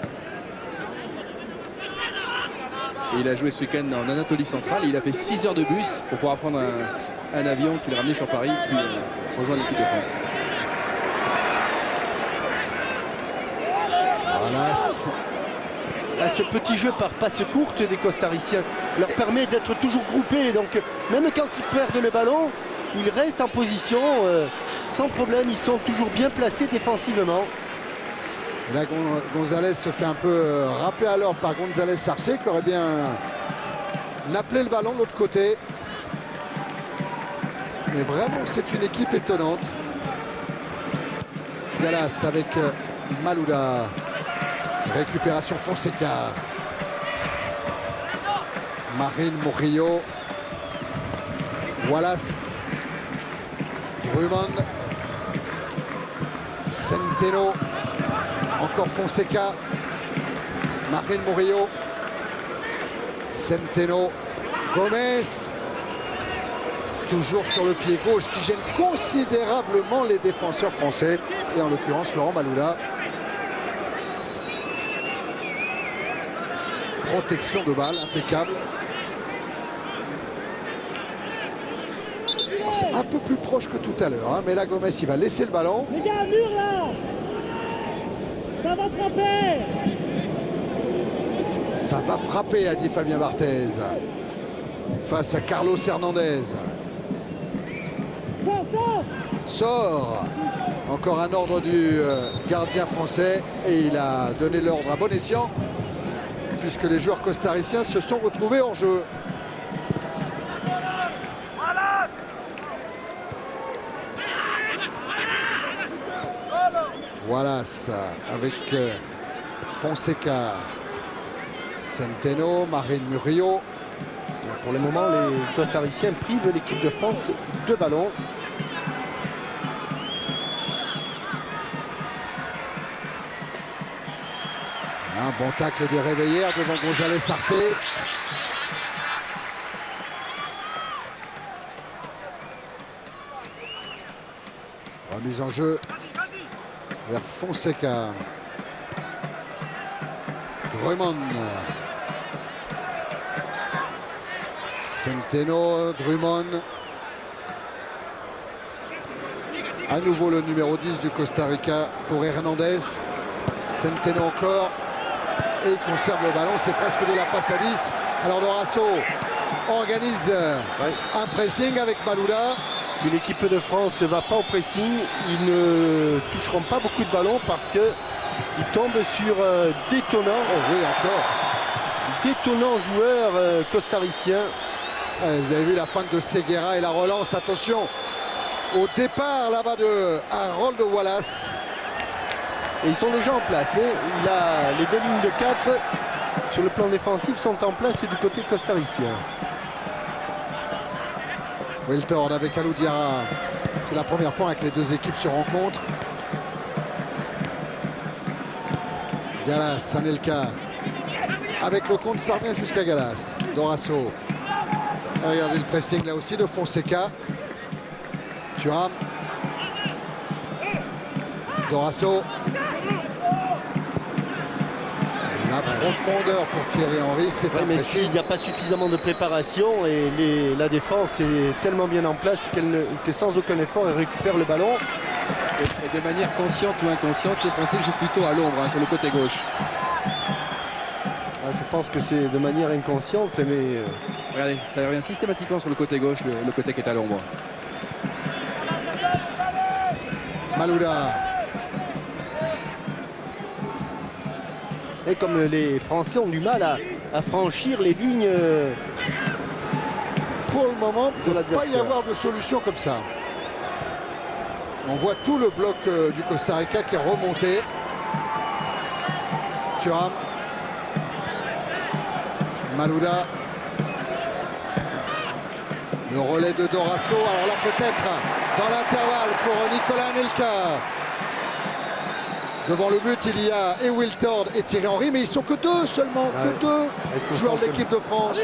Et il a joué ce week-end en Anatolie centrale. Il a fait 6 heures de bus pour pouvoir prendre un avion qui l'a ramené sur Paris, puis rejoindre l'équipe de France. Voilà. Ce petit jeu par passe courte des Costariciens leur permet d'être toujours groupés. Donc même quand ils perdent le ballon, ils restent en position sans problème. Ils sont toujours bien placés défensivement. Et là, Gonzalez se fait un peu râper à l'ordre par Gonzalez Sarcé, qui aurait bien appelé le ballon de l'autre côté. Mais vraiment, c'est une équipe étonnante. Gallas avec Malouda. Récupération Fonseca. Marine Murillo. Wallace. Drummond. Centeno. Encore Fonseca. Marine Murillo. Centeno. Gomez. Toujours sur le pied gauche qui gêne considérablement les défenseurs français. Et en l'occurrence Laurent Malouda. Protection de balle impeccable. C'est un peu plus proche que tout à l'heure. Hein, mais là Gomez il va laisser le ballon. Les gars, mur là. Ça va frapper. Ça va frapper, a dit Fabien Barthez. face à Carlos Hernandez. Sort. Encore un ordre du gardien français et il a donné l'ordre à bon escient puisque les joueurs costariciens se sont retrouvés hors jeu. Voilà ça avec Fonseca, Centeno, Marine Murillo. Pour le moment, les costariciens privent l'équipe de France de ballons. Un bon tacle de Réveillère devant González Arce. Remise en jeu vers Fonseca. Drummond. Centeno, Drummond. À nouveau le numéro 10 du Costa Rica pour Hernandez. Centeno encore. Et il conserve le ballon, c'est presque de la passe à 10. Alors Dorasso organise un pressing avec Malouda. Si l'équipe de France ne va pas au pressing, ils ne toucheront pas beaucoup de ballons parce qu'ils tombent sur d'étonnants, d'étonnants joueurs costariciens. Vous avez vu la feinte de Seguera et la relance, attention au départ là-bas de Harold Wallace. Et ils sont déjà en place. Il a les deux lignes de 4 sur le plan défensif sont en place du côté costaricien. Wiltord avec Alou Diarra. C'est la première fois que les deux équipes se rencontrent. Gallas, Anelka. Avec le compte, ça revient jusqu'à Gallas. Dorasso. Regardez le pressing là aussi de Fonseca. Thuram. Dorasso. La profondeur pour Thierry Henry, c'est un mais pressing. s'il n'y a pas suffisamment de préparation et la défense est tellement bien en place que sans aucun effort, elle récupère le ballon. Et de manière consciente ou inconsciente, les Français jouent plutôt à l'ombre, sur le côté gauche. Je pense que c'est de manière inconsciente, mais... Regardez, ça revient systématiquement sur le côté gauche, le côté qui est à l'ombre. Malouda. Et comme les Français ont du mal à franchir les lignes Pour le moment, il de ne peut pas y l'adversaire. avoir de solution comme ça. On voit tout le bloc du Costa Rica qui est remonté. Thuram. Malouda. Le relais de Dorasso. Alors là, peut-être dans l'intervalle pour Nicolas Anelka. Devant le but, il y a et Wiltord et Thierry Henry, mais ils sont que deux seulement, que deux joueurs de l'équipe de France.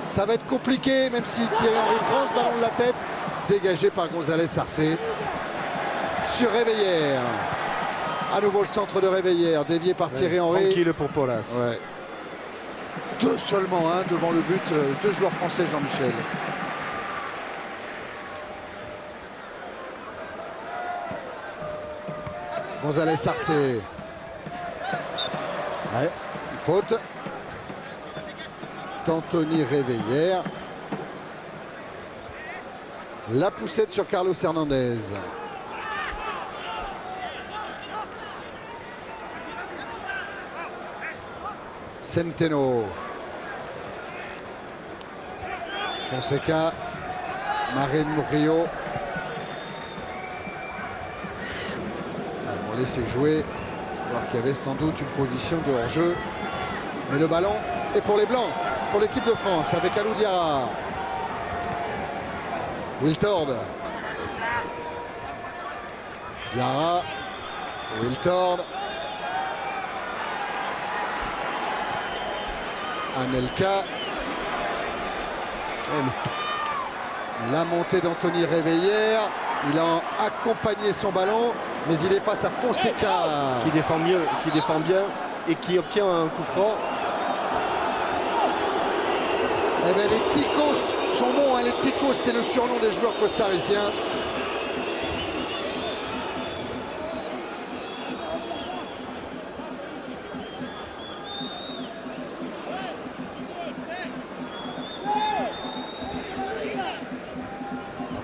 Ça va être compliqué, même si Thierry Henry prend ce ballon de la tête, dégagé par González Arce. Sur Réveillère. À nouveau le centre de Réveillère, dévié par Thierry Henry. Tranquille pour Paulas. Ouais. Deux seulement devant le but, deux joueurs français, Jean-Michel. González Arce. Ouais, une faute. d'Anthony Réveillère. La poussette sur Carlos Hernandez. Centeno. Fonseca. Marine Murillo. Ils vont laisser jouer. Alors qu'il y avait sans doute une position de hors-jeu. Mais le ballon est pour les Blancs, pour l'équipe de France, avec Alou Diarra. Wiltord. Diarra. Wiltord. Anelka. La montée d'Anthony Réveillère. Il a accompagné son ballon, mais il est face à Fonseca. Qui défend mieux, qui défend bien et qui obtient un coup franc. Eh bien, les Ticos sont bons, hein. Les Ticos, c'est le surnom des joueurs costariciens.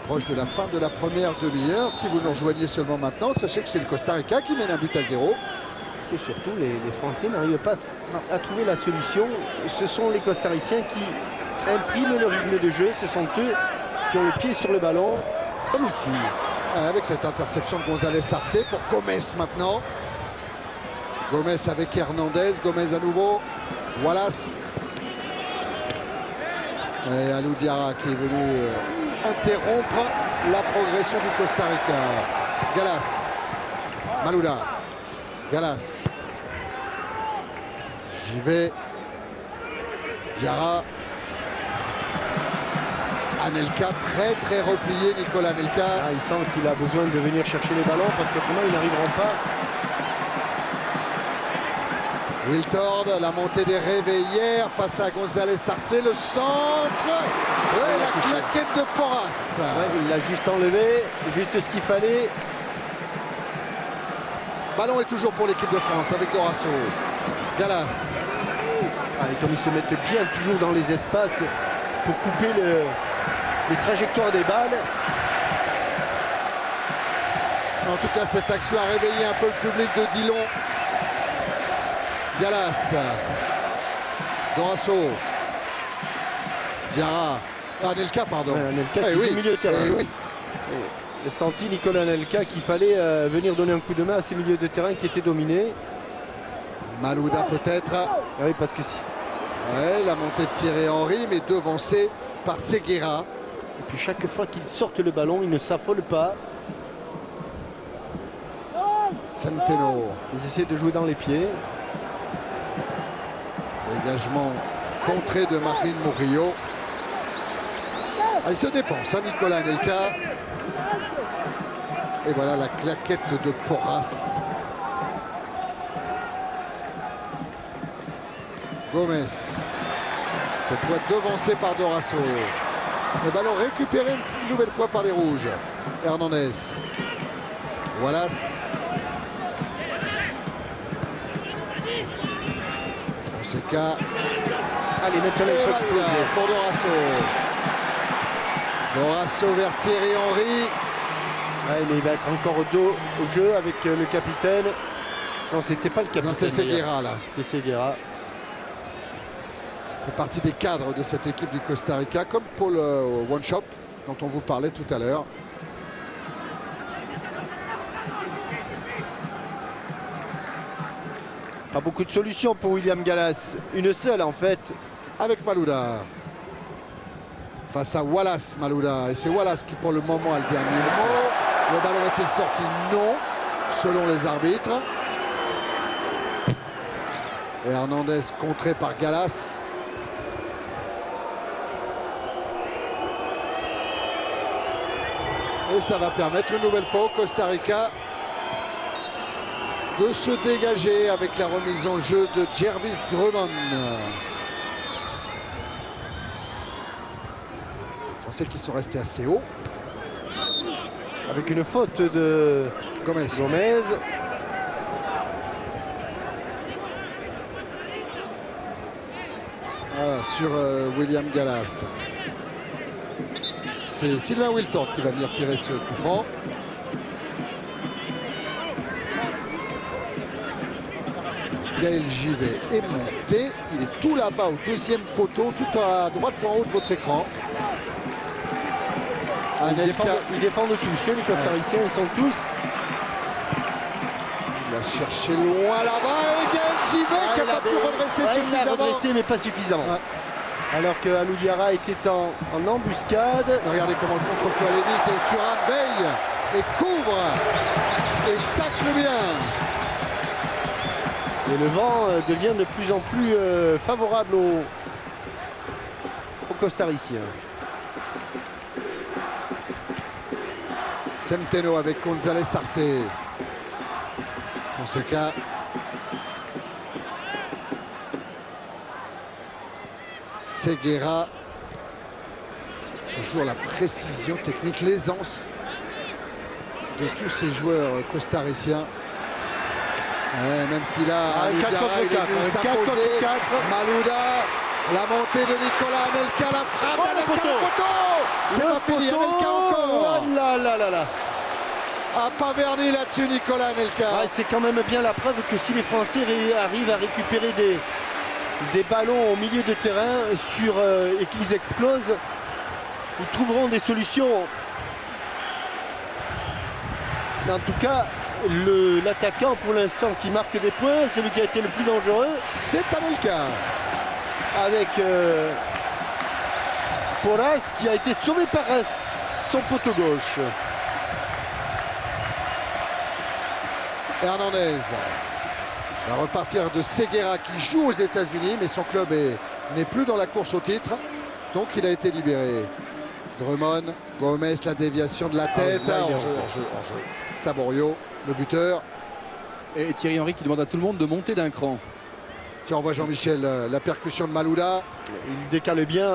Proche de la fin de la première demi-heure. Si vous nous rejoignez seulement maintenant, sachez que c'est le Costa Rica qui mène un but à 0. Et surtout, les Français n'arrivent pas à trouver la solution. Ce sont les Costariciens qui impriment le rythme de jeu. Ce sont eux qui ont le pied sur le ballon, comme ici. Avec cette interception de González Arce pour Gomez maintenant. Gomez avec Hernandez. Gomez à nouveau. Wallace. Et Alou Diarra qui est venu interrompre la progression du Costa Rica. Gallas. Malouda. Gallas. J'y vais. Diarra. Anelka, très replié, Nicolas Anelka. Ah, il sent qu'il a besoin de venir chercher les ballons parce qu'autrement ils n'arriveront pas. Wiltord, la montée des réveillères face à González Arce, le centre. Ouais, la claquette de Porras. Ouais, il l'a juste enlevé, juste ce qu'il fallait. Ballon est toujours pour l'équipe de France avec Dorasso. Gallas. Ah, et comme ils se mettent bien toujours dans les espaces pour couper les trajectoires des balles. En tout cas, cette action a réveillé un peu le public de Dillon. Gallas. Dorasso. Diarra. Anelka, pardon. Ouais, Anelka qui joue au milieu de terrain. Oui. Il a senti Nicolas Anelka qu'il fallait venir donner un coup de main à ces milieux de terrain qui étaient dominés. Malouda peut-être. Ah oui, parce que si. Ouais, la montée de Thierry Henry, mais devancée par Seguera. Et puis chaque fois qu'ils sortent le ballon, ils ne s'affolent pas. Centeno. Ils essaient de jouer dans les pieds. Dégagement contré de Marine Murillo. Ah, il se dépense, hein, Nicolas Anelka. Et voilà la claquette de Porras. Gomez. Cette fois devancé par Dorasso. Le ballon récupéré une nouvelle fois par les Rouges. Hernandez. Wallace. Fonseca. Allez, maintenant il faut exploser. Pour Dorasso. Dorasso vers Thierry Henry. Ouais, mais il va être encore au dos au jeu avec le capitaine. Non, c'était pas le capitaine. Non, c'est Seguera là. C'était Seguera. Il fait partie des cadres de cette équipe du Costa Rica, comme Paul Wanchope, dont on vous parlait tout à l'heure. Pas beaucoup de solutions pour William Gallas. Une seule en fait. Avec Malouda. Face à Wallace, Malouda. Et c'est Wallace qui pour le moment a le dernier mot. Le ballon est-il sorti? Non, selon les arbitres. Et Hernandez contré par Gallas. Et ça va permettre une nouvelle fois au Costa Rica de se dégager avec la remise en jeu de Jervis Drummond. Les Français qui sont restés assez haut. Avec une faute de Gomez. Voilà, sur William Gallas. C'est Sylvain Wiltord qui va venir tirer ce coup franc. Gaël Givet est monté. Il est tout là-bas au deuxième poteau, tout à droite en haut de votre écran. Ils défendent tous, les Costariciens, ils sont tous. Il a cherché loin là-bas et Gaël Givet qui n'a pas pu redresser suffisamment. Il a redressé mais pas suffisamment. Ouais. Alors que Alou Diarra était en embuscade. Regardez comment le contre-coup allait vite et Thuram veille et couvre et tacle bien. Et le vent devient de plus en plus favorable aux Costariciens. Centeno avec González Arce. Fonseca. Seguera. Toujours la précision technique, l'aisance de tous ces joueurs costariciens. Ouais, même si là, un 4 contre 4, Malouda La montée de Nicolas Anelka, la frappe Oh, d'Anelka, le poteau. le poteau. C'est pas fini, Anelka encore. Oh là là là là. A pas verni là-dessus Nicolas Anelka. Ah, c'est quand même bien la preuve que si les Français arrivent à récupérer des ballons au milieu de terrain et qu'ils explosent, ils trouveront des solutions. Mais en tout cas, l'attaquant pour l'instant qui marque des points, celui qui a été le plus dangereux, C'est Anelka. avec Porras qui a été sauvé par son poteau gauche. Hernandez va repartir de Seguera qui joue aux États-Unis, mais son club n'est plus dans la course au titre, donc il a été libéré. Drummond, Gomez, la déviation de la tête, en jeu. Saborio, le buteur. Et Thierry Henry qui demande à tout le monde de monter d'un cran. Tiens, on voit Jean-Michel, la percussion de Malouda. Il décale bien,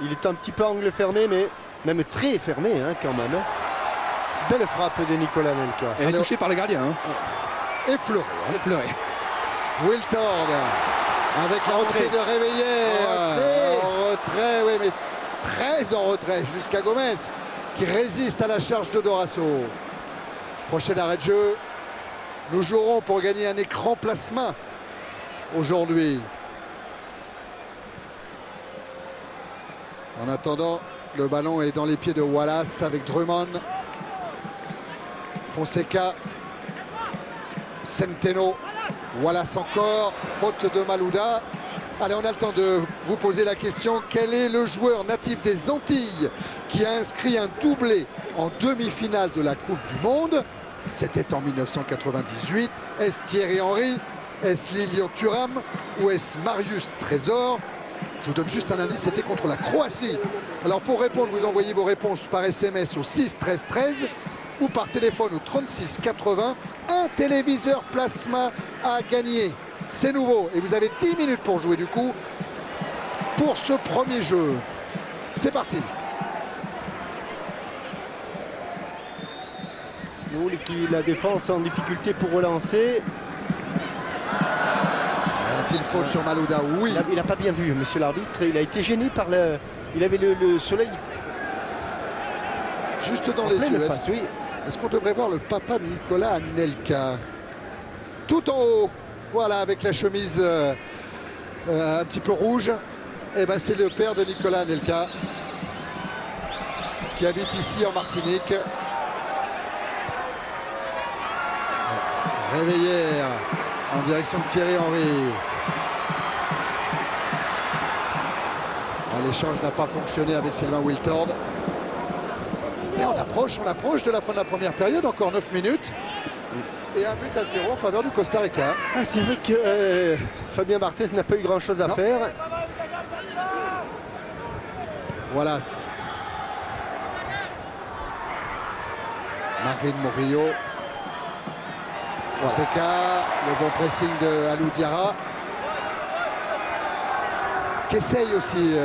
il est un petit peu angle fermé, mais même très fermé hein, quand même. Hein. Belle frappe de Nicolas Anelka. Elle est touchée par le gardien. Hein. Effleuré. Elle est fleurée. Wiltord avec la montée de Réveillé. En retrait, oui, mais très en retrait jusqu'à Gomez qui résiste à la charge de Dorasso. Prochain arrêt de jeu. Nous jouerons pour gagner un écran place-main aujourd'hui. En attendant, le ballon est dans les pieds de Wallace avec Drummond. Fonseca. Centeno. Wallace encore. Faute de Malouda. Allez, on a le temps de vous poser la question. Quel est le joueur natif des Antilles qui a inscrit un doublé en demi-finale de la Coupe du Monde? C'était en 1998. Est-ce Thierry Henry? Est-ce Lilian Thuram? Ou est-ce Marius Trésor? Je vous donne juste un indice, c'était contre la Croatie. Alors pour répondre, vous envoyez vos réponses par SMS au 6 13 13 ou par téléphone au 36 80. Un téléviseur plasma à gagner. C'est nouveau et vous avez 10 minutes pour jouer du coup pour ce premier jeu. C'est parti. La défense en difficulté pour relancer. A-t-il faute sur Malouda? Oui. Il n'a pas bien vu, monsieur l'arbitre. Il a été gêné par le... Il avait le soleil juste dans en les pleine yeux. face, oui. Est-ce qu'on devrait voir le papa de Nicolas Anelka? Tout en haut, voilà, avec la chemise un petit peu rouge. Et ben c'est le père de Nicolas Anelka qui habite ici en Martinique. Réveillé en direction de Thierry Henry. L'échange n'a pas fonctionné avec Sylvain Wiltord. Et on approche de la fin de la première période, encore 9 minutes. Et un but à 0 en faveur du Costa Rica. Ah, c'est vrai que Fabien Barthez n'a pas eu grand chose à faire. Voilà. Marine Murillo. Fonseca, le bon pressing de Alou Diarra. Qu'essaye aussi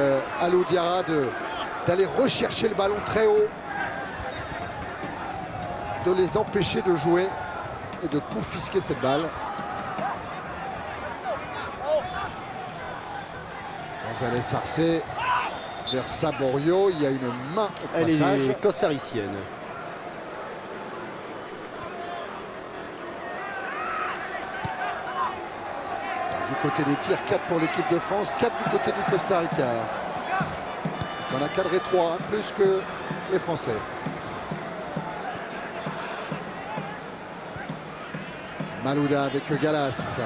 Alou Diarra d'aller rechercher le ballon très haut, de les empêcher de jouer et de confisquer cette balle. González Arce vers Saborio, il y a une main au passage. Elle est costaricienne. Du côté des tirs, 4 pour l'équipe de France, 4 du côté du Costa Rica. On a cadré 3, plus que les Français. Malouda avec Gallas.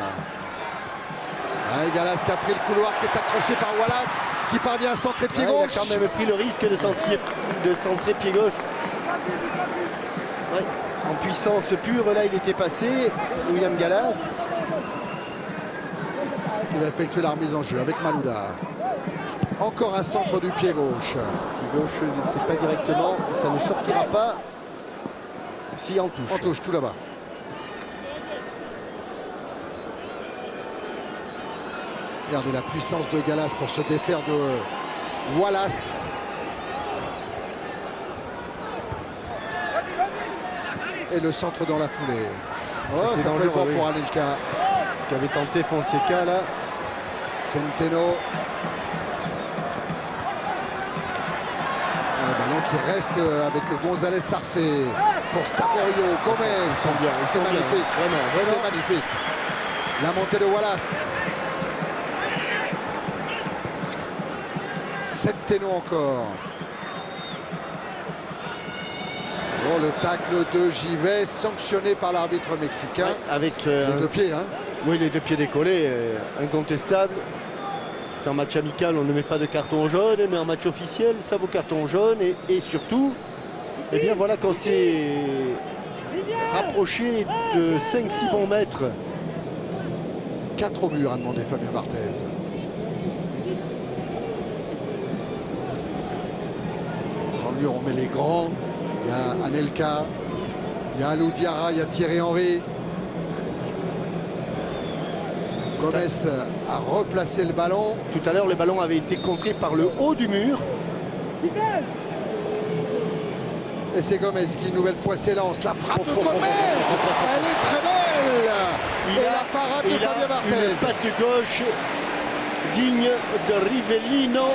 Gallas qui a pris le couloir, qui est accroché par Wallace, qui parvient à centrer pied gauche. Il a quand même pris le risque de centrer pied gauche. Ouais. En puissance pure, là il était passé. William Gallas. Qui va effectuer la remise en jeu avec Malouda. Encore un centre du pied gauche. Pied gauche, c'est pas directement, ça ne sortira pas si en touche. En touche, tout là-bas. Regardez la puissance de Gallas pour se défaire de Wallace. Et le centre dans la foulée. Oh, ça peut être bon pour Anelka. Qui avait tenté Fonseca là. Centeno. qui reste avec González Sarcé pour Saborio, Gomez. C'est magnifique, vraiment. c'est magnifique. La montée de Wallace. Centeno encore. Bon, le tacle de Givet sanctionné par l'arbitre mexicain. Avec les deux pieds, hein. Oui, les deux pieds décollés, incontestable. C'est un match amical, on ne met pas de carton jaune, mais en match officiel, ça vaut carton jaune. Et surtout, eh bien voilà, quand c'est rapproché de 5-6 bons mètres. 4 au mur, a demandé Fabien Barthez. Dans le mur, on met les grands. Il y a Anelka, il y a Alou Diarra, il y a Thierry Henry. Gomez a replacé le ballon. Tout à l'heure, le ballon avait été contré par le haut du mur. Et c'est Gomez qui, une nouvelle fois, s'élance. La frappe de Gomez, elle est très belle. Il Et a, la parade de il a Fabien Barthez. une patte gauche digne de Rivellino.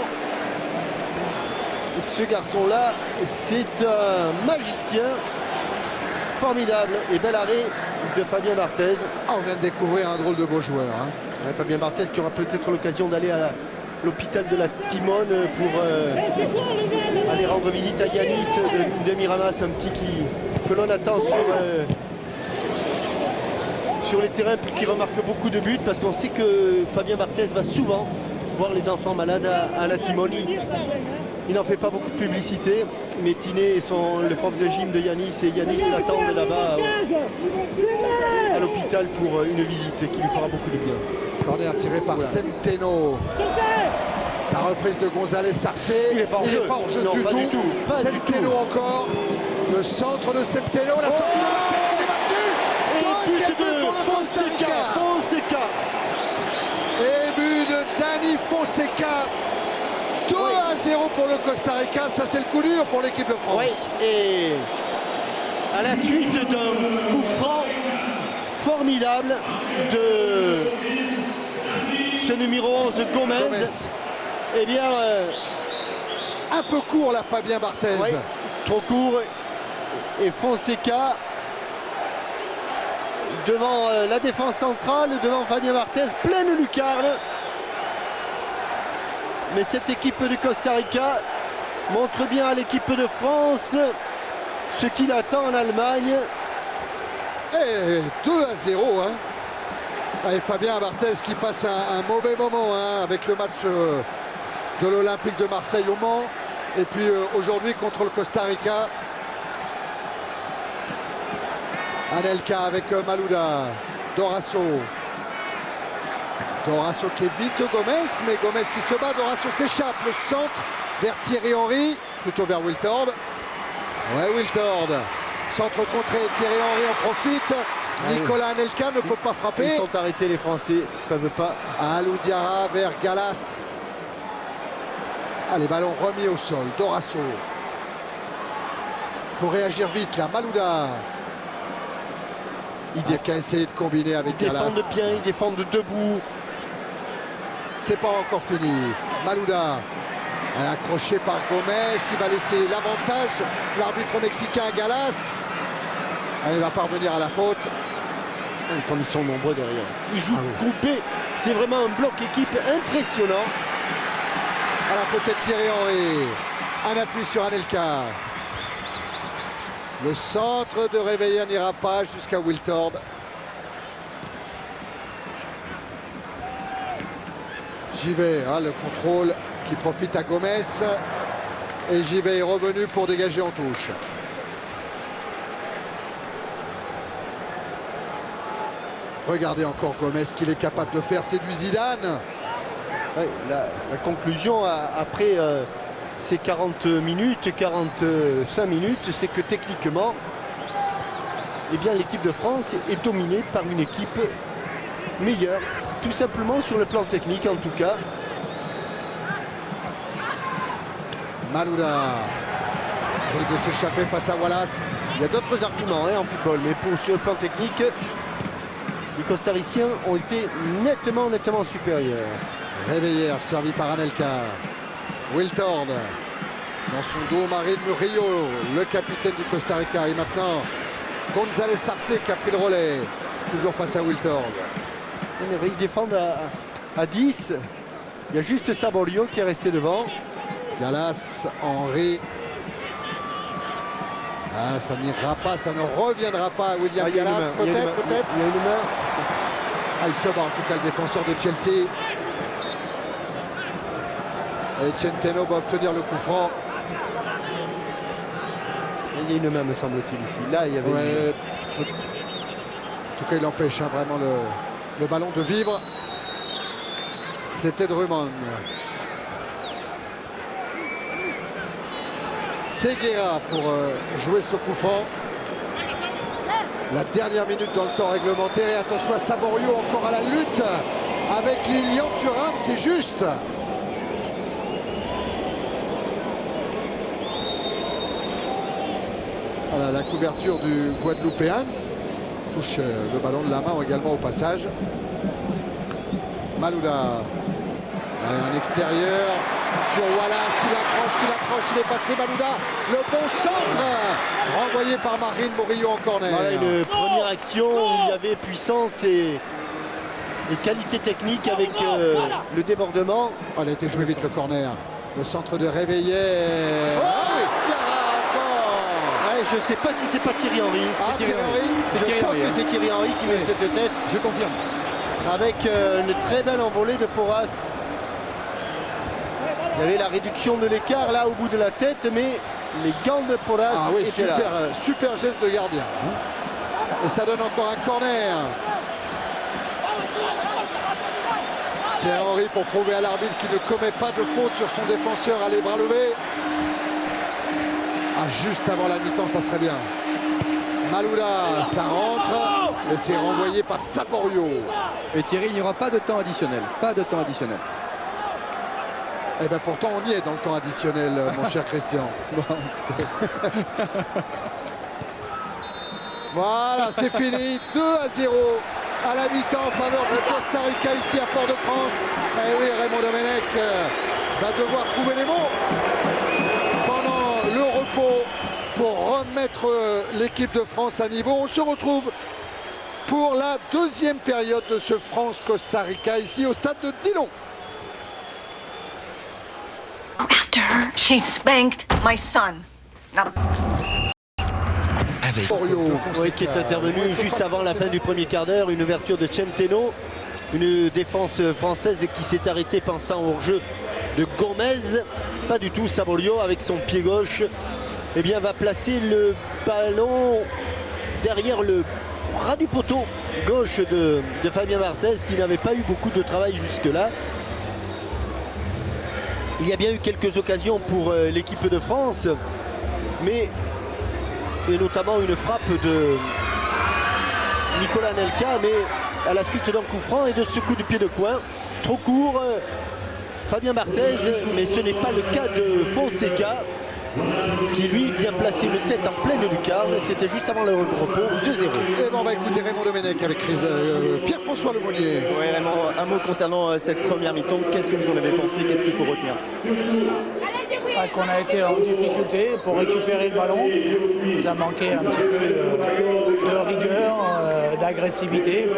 Ce garçon-là, c'est un magicien formidable et bel arrêt de Fabien Barthez. Ah, on vient de découvrir un drôle de beau joueur, hein. Ouais, Fabien Barthez qui aura peut-être l'occasion d'aller à l'hôpital de la Timone pour aller rendre visite à Yanis de Miramas, un petit que l'on attend sur les terrains, qui remarque beaucoup de buts, parce qu'on sait que Fabien Barthez va souvent voir les enfants malades à la Timone. Il n'en fait pas beaucoup de publicité, mais Tiné est le prof de gym de Yanis, et Yanis l'attendent là-bas à l'hôpital pour une visite qui lui fera beaucoup de bien. Corner tiré par Centeno. La reprise de González Sarcé. Il n'est pas en jeu. Pas en jeu Non, du pas tout. du tout. Pas du Centeno tout. encore. Le centre de Centeno. La sortie de Barthez, il est battu. Et Deuxième but but de pour le Costa Rica. Fonseca. Et but de Dani Fonseca. 2-0 pour le Costa Rica. Ça, c'est le coup dur pour l'équipe de France. Oui, et à la suite d'un coup franc formidable de ce numéro 11 Gomez. Eh bien, un peu court là, Fabien Barthez. Oui, trop court. Et Fonseca devant la défense centrale, devant Fabien Barthez, pleine lucarne. Mais cette équipe du Costa Rica montre bien à l'équipe de France ce qu'il attend en Allemagne. Et 2-0, hein. Allez, Fabien Barthez qui passe un mauvais moment, hein, avec le match de l'Olympique de Marseille au Mans. Et puis aujourd'hui contre le Costa Rica. Anelka avec Malouda. Dorasso. Dorasso qui évite Gomez, mais Gomez qui se bat. Dorasso s'échappe. Le centre vers Thierry Henry, plutôt vers Wiltord. Ouais, Wiltord. Centre contré, Thierry Henry en profite. Nicolas Anelka ne peut pas frapper. Ils sont arrêtés, les Français, ne peuvent pas. Alou Diarra vers Gallas. Allez, ballon remis au sol. Dorasso. Il faut réagir vite là. Malouda. Il a essayé de combiner avec Gallas. Ils défendent bien, ils défendent debout. C'est pas encore fini. Malouda. Accroché par Gomez. Il va laisser l'avantage. L'arbitre mexicain Gallas. Il va parvenir à la faute. Et comme ils sont nombreux derrière. Ils jouent groupés. C'est vraiment un bloc équipe impressionnant. Alors peut-être Thierry Henry. Un appui sur Anelka. Le centre de Réveillé n'ira pas jusqu'à Wiltord. Givet, hein, le contrôle qui profite à Gomez. Et Givet est revenu pour dégager en touche. Regardez encore Gomez qu'il est capable de faire. C'est du Zidane. Ouais, la conclusion après ces 40 minutes, 45 minutes, c'est que techniquement, eh bien, l'équipe de France est dominée par une équipe meilleure. Tout simplement sur le plan technique en tout cas. Malouda essaie de s'échapper face à Wallace. Il y a d'autres arguments en football, mais sur le plan technique, les Costariciens ont été nettement supérieurs. Réveillère servi par Anelka. Wiltord. Dans son dos, Marine Murillo, le capitaine du Costa Rica. Et maintenant, González Arce qui a pris le relais. Toujours face à Wiltord. Ils défendent à 10. Il y a juste Saborio qui est resté devant. Gallas, Henry. Ah, ça n'ira pas, ça ne reviendra pas à William Gallas. Peut-être, peut-être. Il y a une main. Ah, il se bat en tout cas le défenseur de Chelsea. Et Centeno va obtenir le coup franc. Il y a une main, me semble-t-il, ici. Là, il y avait Ouais, en tout cas, il empêche vraiment le ballon de vivre. C'était Drummond. Seguera pour jouer ce coup franc. La dernière minute dans le temps réglementaire. Et attention à Saborio, encore à la lutte avec Lilian Thuram, c'est juste. Voilà la couverture du Guadeloupéen. Touche le ballon de la main également au passage. Malouda. Un extérieur sur Wallace qui l'accroche, il est passé Malouda. Le bon centre renvoyé par Marine Murillo en corner. Voilà une première action où il y avait puissance et qualité technique avec le débordement. Oh, il a été joué vite le corner. Le centre de Réveillet. Je ne sais pas si c'est pas Thierry Henry. Thierry Henry. Je pense que c'est Thierry Henry qui met cette tête. Je confirme. Avec une très belle envolée de Porras. Il y avait la réduction de l'écart là au bout de la tête, mais les gants de Porras étaient là. Super geste de gardien. Et ça donne encore un corner. Thierry Henry pour prouver à l'arbitre qu'il ne commet pas de faute sur son défenseur à les bras levés. Ah, juste avant la mi-temps, ça serait bien. Malouda, ça rentre. Et c'est renvoyé par Saborio. Et Thierry, il n'y aura pas de temps additionnel. Pas de temps additionnel. Eh bien pourtant on y est dans le temps additionnel, mon cher Christian. Voilà, c'est fini. 2-0 à la mi-temps en faveur de Costa Rica ici à Fort-de-France. Et oui, Raymond Domenech va devoir trouver les mots pendant le repos pour remettre l'équipe de France à niveau. On se retrouve pour la deuxième période de ce France-Costa Rica ici au stade de Dillon. After her, she spanked my son. Avec Qui est intervenu juste avant la fin du premier quart d'heure. Une ouverture de Centeno. Une défense française qui s'est arrêtée pensant au hors-jeu de Gomez. Pas du tout. Saborio avec son pied gauche va placer le ballon derrière le ras du poteau gauche de Fabien Barthez qui n'avait pas eu beaucoup de travail jusque-là. Il y a bien eu quelques occasions pour l'équipe de France, mais et notamment une frappe de Nicolas Anelka, mais à la suite d'un coup franc et de ce coup de pied de coin, trop court, Fabien Barthez, mais ce n'est pas le cas de Fonseca, qui lui vient placer une tête en pleine lucarne. C'était juste avant le repos, 2-0. Et on va écouter Raymond Domenech avec Pierre-François Lemonnier. Oui, Raymond, un mot concernant cette première mi-temps. Qu'est-ce que vous en avez pensé? Qu'est-ce qu'il faut retenir? Qu'on a été en difficulté pour récupérer le ballon. Ça manquait un petit peu de rigueur, d'agressivité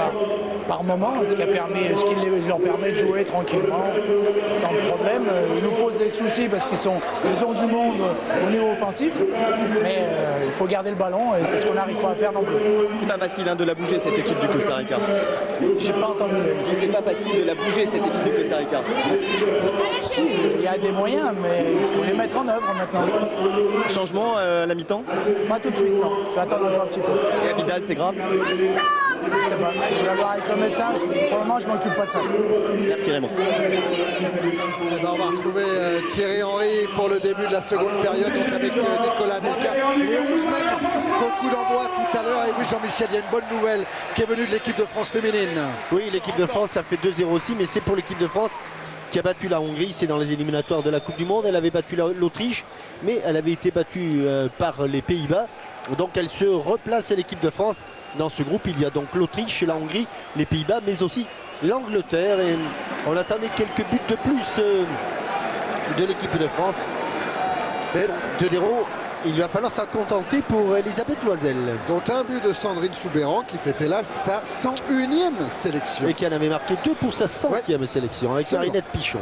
par moment, ce qui leur permet de jouer tranquillement, sans problème. Ils nous posent des soucis parce qu'ils ont du monde au niveau offensif, mais il faut garder le ballon et c'est ce qu'on n'arrive pas à faire non plus. C'est pas facile de la bouger cette équipe du Costa Rica. J'ai pas entendu. Je dis c'est pas facile de la bouger cette équipe du Costa Rica. Si, il y a des moyens, mais il faut les mettre en œuvre maintenant. Changement à la mi-temps? Pas tout de suite, non. Je vais attendre encore un petit peu. Et à Vidal, c'est grave? Je sais pas. Je vais voir avec le médecin. Pour le moment, je m'occupe pas de ça. Merci Raymond. On va retrouver Thierry Henry pour le début de la seconde période, donc avec Nicolas Anelka. Les 11 mètres au coup d'envoi tout à l'heure. Et oui, Jean-Michel, il y a une bonne nouvelle qui est venue de l'équipe de France féminine. Oui, l'équipe de France a fait 2-0 aussi, mais c'est pour l'équipe de France qui a battu la Hongrie. C'est dans les éliminatoires de la Coupe du Monde. Elle avait battu l'Autriche, mais elle avait été battue par les Pays-Bas. Donc elle se replace à l'équipe de France. Dans ce groupe, il y a donc l'Autriche, la Hongrie, les Pays-Bas, mais aussi l'Angleterre. Et on attendait quelques buts de plus de l'équipe de France. Mais bon, 2-0, il va falloir s'en contenter pour Elisabeth Loisel. Dont un but de Sandrine Soubéran qui fêtait là sa 101e sélection. Et qui en avait marqué 2 pour sa 100e sélection avec Marinette Pichon.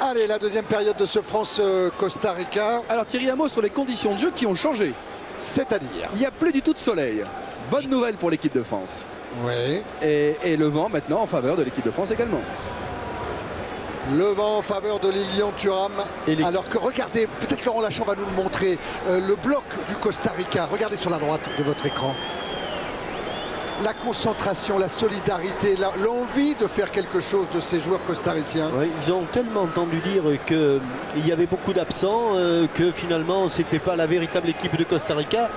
Allez, la deuxième période de ce France-Costa Rica. Alors Thierry, un mot sur les conditions de jeu qui ont changé. C'est-à-dire? Il n'y a plus du tout de soleil. Bonne nouvelle pour l'équipe de France. Oui. Et le vent maintenant en faveur de l'équipe de France également. Le vent en faveur de Lilian Thuram. Alors que regardez, peut-être Laurent Lachant va nous le montrer, le bloc du Costa Rica. Regardez sur la droite de votre écran. La concentration, la solidarité, l'envie de faire quelque chose de ces joueurs costariciens. Ouais, ils ont tellement entendu dire qu'il y avait beaucoup d'absents, que finalement c'était pas la véritable équipe de Costa Rica,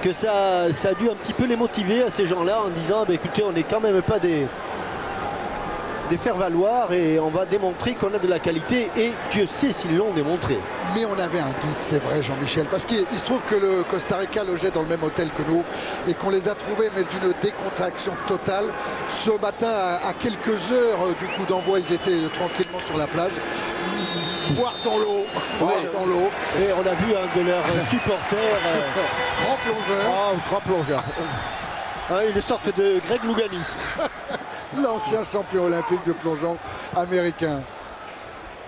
que ça a dû un petit peu les motiver à ces gens-là en disant bah, écoutez, on n'est quand même pas des faire-valoir et on va démontrer qu'on a de la qualité, et Dieu sait s'ils l'ont démontré. Mais on avait un doute, c'est vrai, Jean-Michel, parce qu'il se trouve que le Costa Rica logeait dans le même hôtel que nous et qu'on les a trouvés, mais d'une décontraction totale. Ce matin, à quelques heures du coup d'envoi, ils étaient tranquillement sur la plage, voire dans l'eau. Et on a vu un de leurs supporters, grand plongeur. Oh, grand plongeur. Une sorte de Greg Louganis. L'ancien champion olympique de plongeon américain.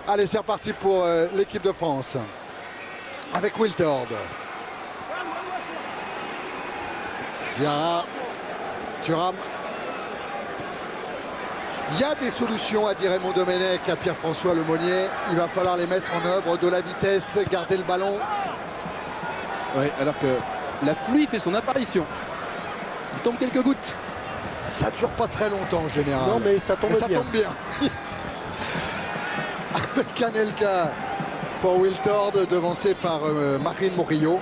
Allez, c'est reparti pour l'équipe de France. Avec Wiltord. Diarra. Thuram. Il y a des solutions, a dit Raymond Domenech à Pierre-François Lemonnier. Il va falloir les mettre en œuvre, de la vitesse, garder le ballon. Oui, alors que la pluie fait son apparition. Il tombe quelques gouttes. Ça dure pas très longtemps en général. Non, mais ça tombe bien. Ça tombe bien. Avec Anelka pour Wiltord, devancé par Marine Murillo.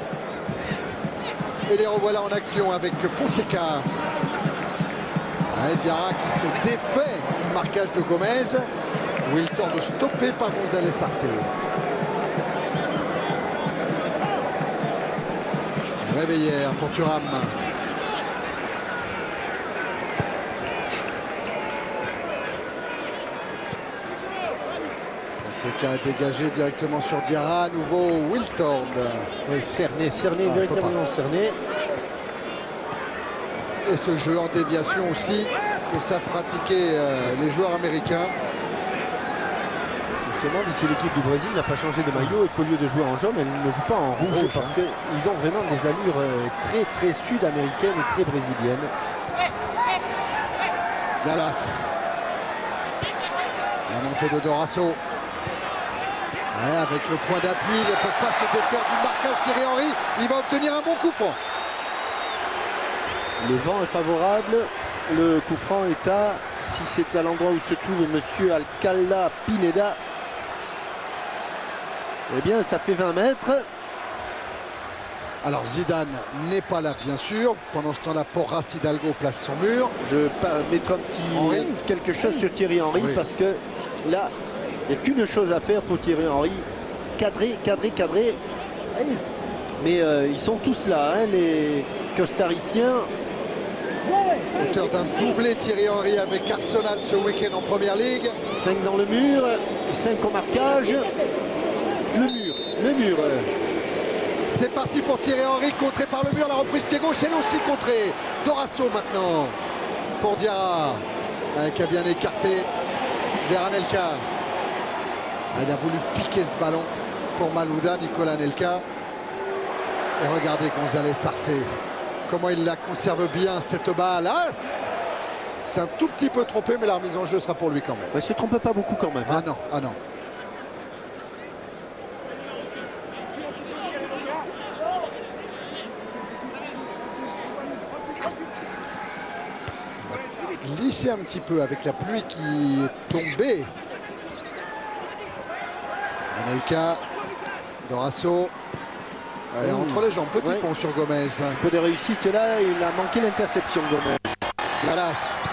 Et les revoilà en action avec Fonseca. Diarra qui se défait du marquage de Gomez. Wiltord stoppé par González Arce. Réveillère pour Thuram. Fonseca a dégagé directement sur Diarra. À nouveau Wiltord. Oui, cerné, véritablement cerné. Et ce jeu en déviation aussi que savent pratiquer les joueurs américains. On se demande si l'équipe du Brésil n'a pas changé de maillot et qu'au lieu de jouer en jaune, elle ne joue pas en rouge, parce qu'ils ont vraiment des allures très sud-américaines et très brésiliennes. Gallas. La montée de Dorasso. Avec le point d'appui, il ne peut pas se défaire du marquage. Thierry Henry, il va obtenir un bon coup franc. Le vent est favorable. Le coup franc est à, si c'est à l'endroit où se trouve monsieur Alcalá Pineda, eh bien ça fait 20 mètres. Alors Zidane n'est pas là bien sûr. Pendant ce temps-là, Porras Hidalgo place son mur. Je vais mettre un petit quelque chose sur Thierry Henry, parce que là, il n'y a qu'une chose à faire pour Thierry Henry. Cadrer. Mais ils sont tous là, hein, les Costariciens. Auteur d'un doublé Thierry Henry avec Arsenal ce week-end en Première Ligue. 5 dans le mur, 5 au marquage. Le mur. C'est parti pour Thierry Henry, contré par le mur, la reprise pied gauche, elle aussi contrée. Dorasso maintenant pour Diarra, qui a bien écarté vers Anelka. Il a voulu piquer ce ballon pour Malouda, Nicolas Anelka. Et regardez González Arce, comment il la conserve bien cette balle. C'est un tout petit peu trompé, mais la remise en jeu sera pour lui quand même. Il ne se trompe pas beaucoup quand même. Hein. Ah non. Glisser un petit peu avec la pluie qui est tombée. Anelka, Dorasso. Entre les jambes, petit pont sur Gomez. Un peu de réussite là, il a manqué l'interception Gomez. Gallas.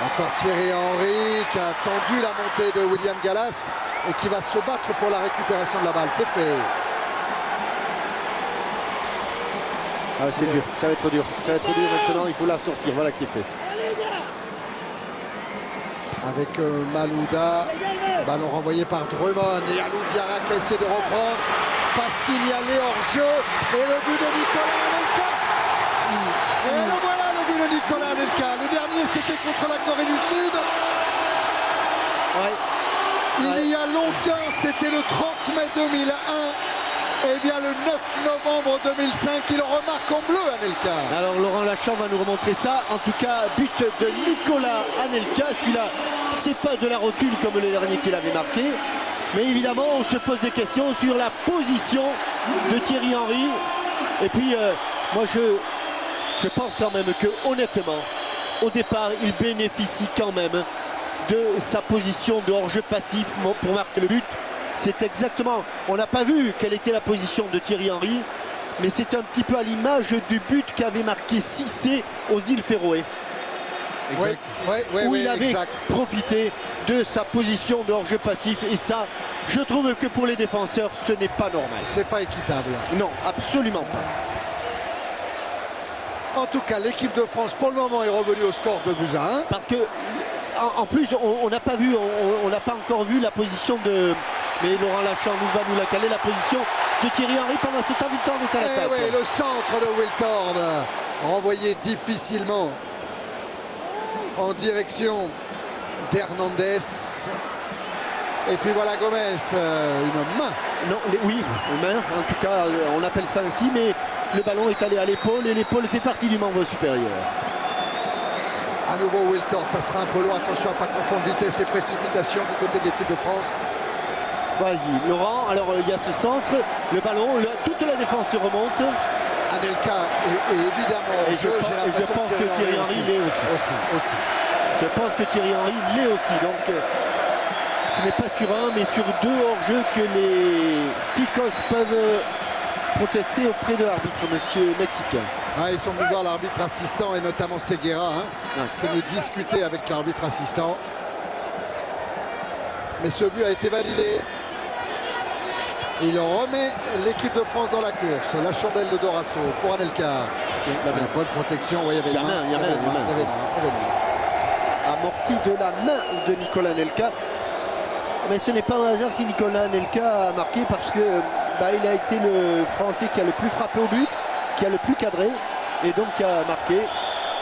Encore Thierry Henry qui a tendu la montée de William Gallas et qui va se battre pour la récupération de la balle. C'est fait. C'est dur, ça va être dur. Ça va être dur maintenant, il faut la sortir. Voilà qui est fait. Avec Malouda. Ballon renvoyé par Drummond et Alou Diarra qui essaie de reprendre. Pas signalé hors jeu. Et le but de Nicolas Anelka. Et le voilà, le but de Nicolas Anelka. Le dernier, c'était contre la Corée du Sud. Il y a longtemps, c'était le 30 mai 2001. Et bien le 9 novembre 2005, il remarque en bleu Anelka. Alors Laurent Lachamp va nous remontrer ça. En tout cas, but de Nicolas Anelka. Celui-là, c'est pas de la rotule comme le dernier qu'il avait marqué. Mais évidemment, on se pose des questions sur la position de Thierry Henry. Et puis, moi, je pense quand même que, honnêtement, au départ, il bénéficie quand même de sa position de hors-jeu passif pour marquer le but. C'est exactement, on n'a pas vu quelle était la position de Thierry Henry, mais c'est un petit peu à l'image du but qu'avait marqué Cissé aux îles Féroé. Exact. Où il avait profité de sa position de hors-jeu passif, et ça, je trouve que pour les défenseurs, ce n'est pas normal. C'est pas équitable. Non, absolument pas. En tout cas, l'équipe de France, pour le moment, est revenue au score de 2-1. Parce que, en plus, on n'a pas vu, on n'a pas encore vu la position de... Mais Laurent Lachamp va nous la caler, la position de Thierry Henry pendant ce temps. Wiltord est à l'attaque. Oui, le centre de Wiltord, renvoyé difficilement en direction d'Hernandez. Et puis voilà Gomez, une main. Non, oui, une main, en tout cas, on appelle ça ainsi, mais le ballon est allé à l'épaule et l'épaule fait partie du membre supérieur. À nouveau Wiltord, ça sera un peu long, attention à ne pas confondre vitesse et précipitation du côté de l'équipe de France. Vas-y, Laurent, alors il y a ce centre, le ballon, toute la défense se remonte. Anelka est évidemment en jeu. Je pense que Thierry Henry l'est aussi. Je pense que Thierry Henry l'est aussi. Donc ce n'est pas sur un, mais sur deux hors-jeu que les Ticos peuvent protester auprès de l'arbitre, monsieur Mexicain. Ils sont venus voir l'arbitre assistant et notamment Seguera, qui nous discutait avec l'arbitre assistant. Mais ce but a été validé. Il remet l'équipe de France dans la course. La chandelle de Dorasso pour Anelka. Bonne protection. Il y avait une main. Amorti de la main de Nicolas Anelka. Mais ce n'est pas un hasard si Nicolas Anelka a marqué, parce que il a été le Français qui a le plus frappé au but, qui a le plus cadré et donc qui a marqué.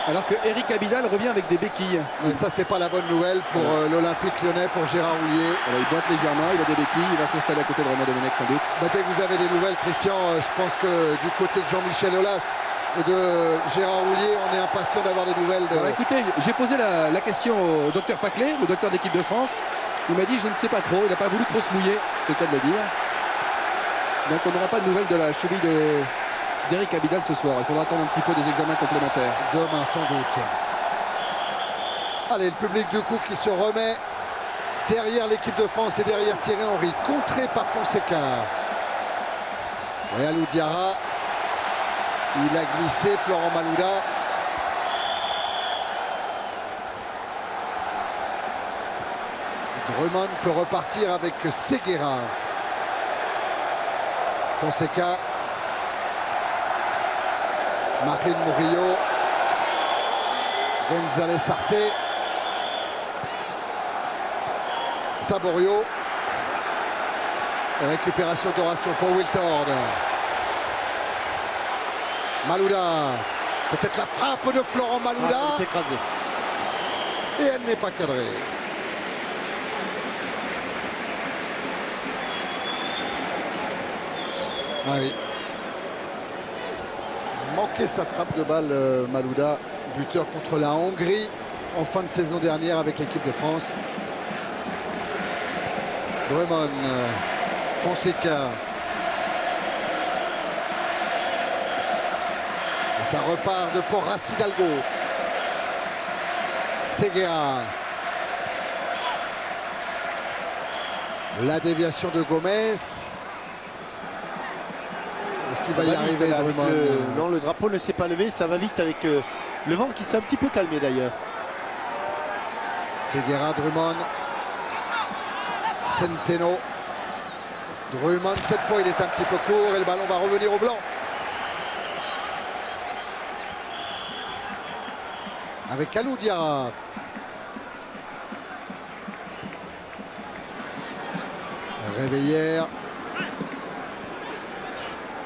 Alors que Eric Abidal revient avec des béquilles. Mais ça, c'est pas la bonne nouvelle pour l'Olympique Lyonnais, pour Gérard Houllier. Il boite légèrement, il a des béquilles, il va s'installer à côté de Romain Domenech sans doute. Dès que vous avez des nouvelles, Christian, je pense que du côté de Jean-Michel Aulas et de Gérard Houllier, on est impatient d'avoir des nouvelles. Alors, écoutez, j'ai posé la question au docteur Paclet, le docteur d'équipe de France. Il m'a dit je ne sais pas trop, il n'a pas voulu trop se mouiller, c'est le cas de le dire. Donc on n'aura pas de nouvelles de la cheville d'Eric Abidal ce soir. Il faudra attendre un petit peu des examens complémentaires. Demain sans doute. Allez, le public du coup qui se remet derrière l'équipe de France et derrière Thierry Henry, contré par Fonseca. Et Alou Diarra, il a glissé Florent Malouda. Drummond peut repartir avec Seguera. Fonseca. Marlene Murillo. González Arce. Saborio. Récupération d'Horacio pour Wiltord. Malouda. Peut-être la frappe de Florent Malouda. Elle s'est écrasée. Et elle n'est pas cadrée. Ah oui. Manqué sa frappe de balle, Malouda, buteur contre la Hongrie en fin de saison dernière avec l'équipe de France. Drummond, Fonseca. Et ça repart de Porras Hidalgo. Seguera. La déviation de Gomez. Est-ce qu'il va y arriver, Drummond? Non, le drapeau ne s'est pas levé, ça va vite avec le vent qui s'est un petit peu calmé d'ailleurs. Seguera, Drummond. Centeno. Drummond, cette fois il est un petit peu court et le ballon va revenir au blanc. Avec Alou Diarra. Réveillère.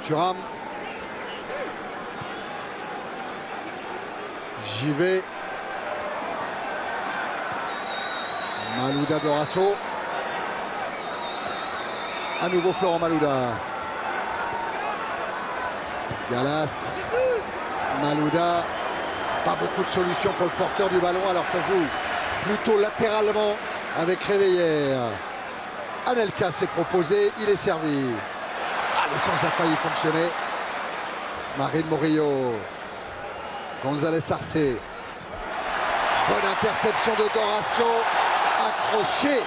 Thuram. J'y vais. Malouda Dorasso. À nouveau Florent Malouda. Gallas. Malouda. Pas beaucoup de solutions pour le porteur du ballon. Alors ça joue plutôt latéralement avec Réveillère. Anelka s'est proposé. Il est servi. Ah, l'échange a failli fonctionner. Marine Murillo. González Arce. Bonne interception de Dorasso. Accroché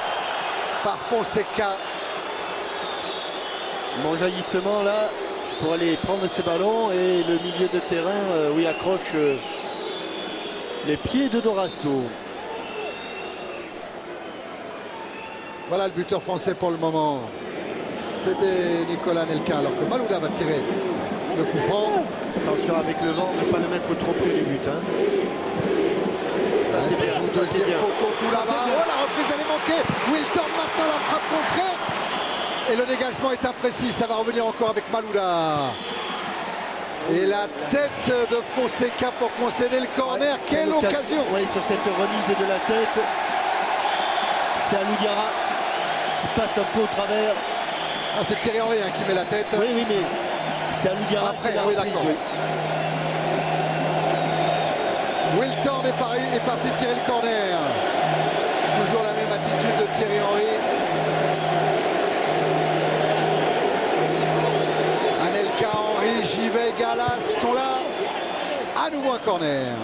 par Fonseca. Bon jaillissement là pour aller prendre ce ballon et le milieu de terrain oui, accroche les pieds de Dorasso. Voilà le buteur français pour le moment. C'était Nicolas Anelka alors que Malouda va tirer le coup franc. Attention avec le vent, ne pas le mettre trop près du but. Hein. Ça c'est bien. Joue deuxième poteau tout là-bas. Oh, la reprise elle est manquée. Wilton maintenant la frappe contraire. Et le dégagement est imprécis. Ça va revenir encore avec Malouda. Et la tête de Fonseca pour concéder le corner. Quelle occasion. Oui, sur cette remise de la tête. C'est Alou Diarra qui passe un peu au travers. Ah, c'est Thierry Henry hein, qui met la tête. Oui, oui, mais c'est Alou Diarra après, qui l'a oui, reprise, d'accord. Oui. Wilton est parti tirer le corner. Toujours la même attitude de Thierry Henry. Anelka, Henry, Givet, Gallas sont là. À nouveau un corner.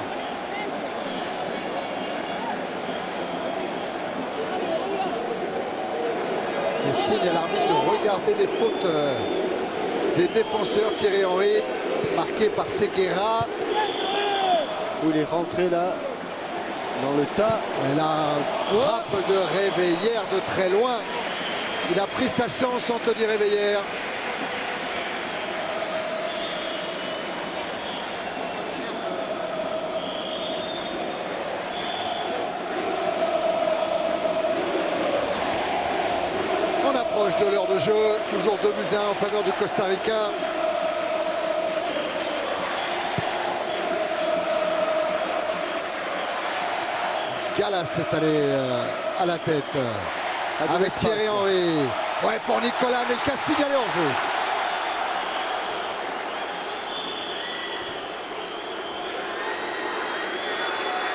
Qui signe à l'arbitre de regarder les fautes des défenseurs. Thierry Henry, marqué par Seguera. Il est rentré là dans le tas. Et la frappe de Réveillère de très loin. Il a pris sa chance, Anthony Réveillère. On approche de l'heure de jeu. Toujours 2-1 en faveur du Costa Rica. Gallas est allé à la tête avec Thierry Henry. Ouais, pour Nicolas Anelka, signalé hors jeu.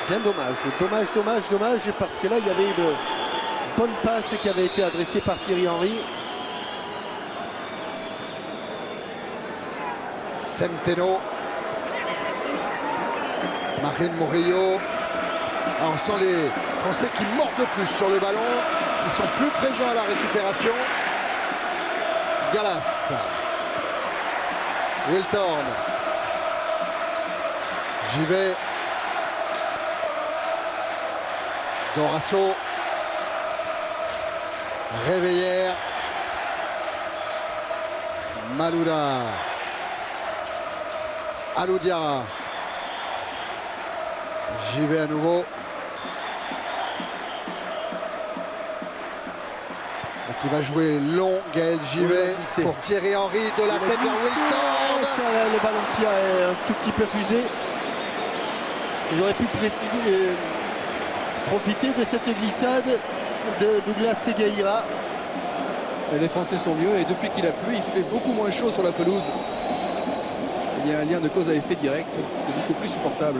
Bien dommage, parce que là il y avait une bonne passe qui avait été adressée par Thierry Henry. Centeno. Marine Murillo. Alors on sent les Français qui mordent plus sur le ballon, qui sont plus présents à la récupération. Gallas. Wilton. Givet. Dorasso. Réveillère. Malouda. Alou Diarra. Givet à nouveau. Qui va jouer long, Gaël Givet pour Thierry Henry de la tête vers Wilton. Le ballon qui a un tout petit peu fusé. Ils auraient pu profiter de cette glissade de Douglas Segueira. Et les Français sont mieux et depuis qu'il a plu, il fait beaucoup moins chaud sur la pelouse. Il y a un lien de cause à effet direct. C'est beaucoup plus supportable.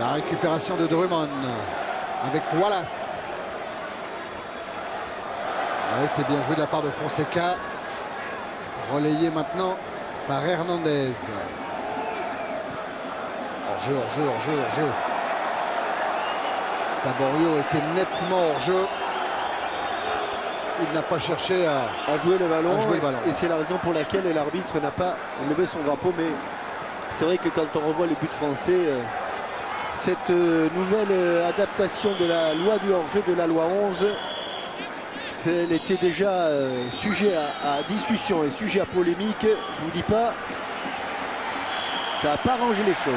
La récupération de Drummond avec Wallace. Ouais, c'est bien joué de la part de Fonseca. Relayé maintenant par Hernandez. Hors-jeu. Saborio était nettement hors-jeu. Il n'a pas cherché à jouer le ballon. Et c'est la raison pour laquelle l'arbitre n'a pas levé son drapeau. Mais c'est vrai que quand on revoit les buts français, cette nouvelle adaptation de la loi du hors-jeu, de la loi 11, elle était déjà sujet à discussion et sujet à polémique. Je ne vous dis pas Ça n'a pas arrangé les choses.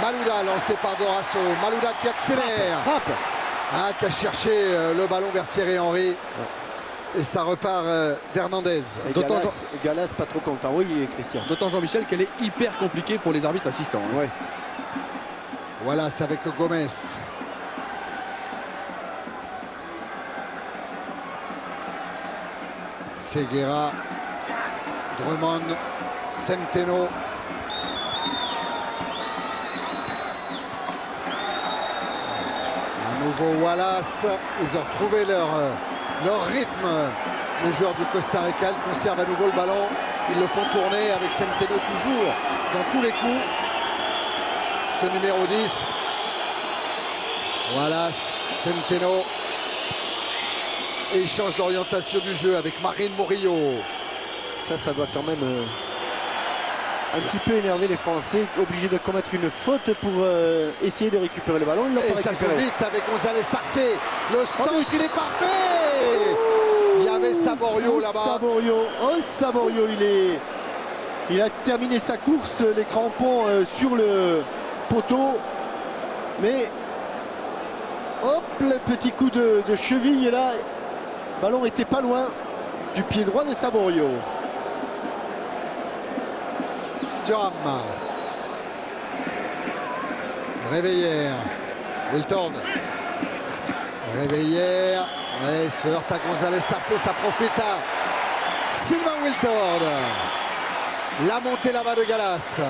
Malouda lancé par Dorasso. Malouda qui accélère. Frappe. Ah, qui a cherché le ballon vers Thierry Henry. Et ça repart d'Hernandez. Gallas pas trop content. Oui, Christian. D'autant Jean-Michel qu'elle est hyper compliquée pour les arbitres assistants. Hein. Ouais. Voilà, c'est avec Gomez. Seguera, Drummond, Centeno. À nouveau Wallace. Ils ont retrouvé leur rythme. Les joueurs du Costa Rica conservent à nouveau le ballon. Ils le font tourner avec Centeno toujours dans tous les coups. Ce numéro 10. Wallace, Centeno. Et il change d'orientation du jeu avec Marine Murillo. Ça doit quand même un petit peu énerver les Français, obligés de commettre une faute pour essayer de récupérer le ballon. Et ça joue vite avec González Sarcé. Le centre, il est parfait. Il y avait Saborio là-bas. Saborio, il a terminé sa course, les crampons sur le poteau. Mais hop, le petit coup de cheville là. Le ballon était pas loin du pied droit de Saborio. Thuram. Réveillère. Wiltord. Réveillère. Ouais, se heurte à González Sarcé. Ça profite à Sylvain Wiltord. La montée là-bas de Gallas.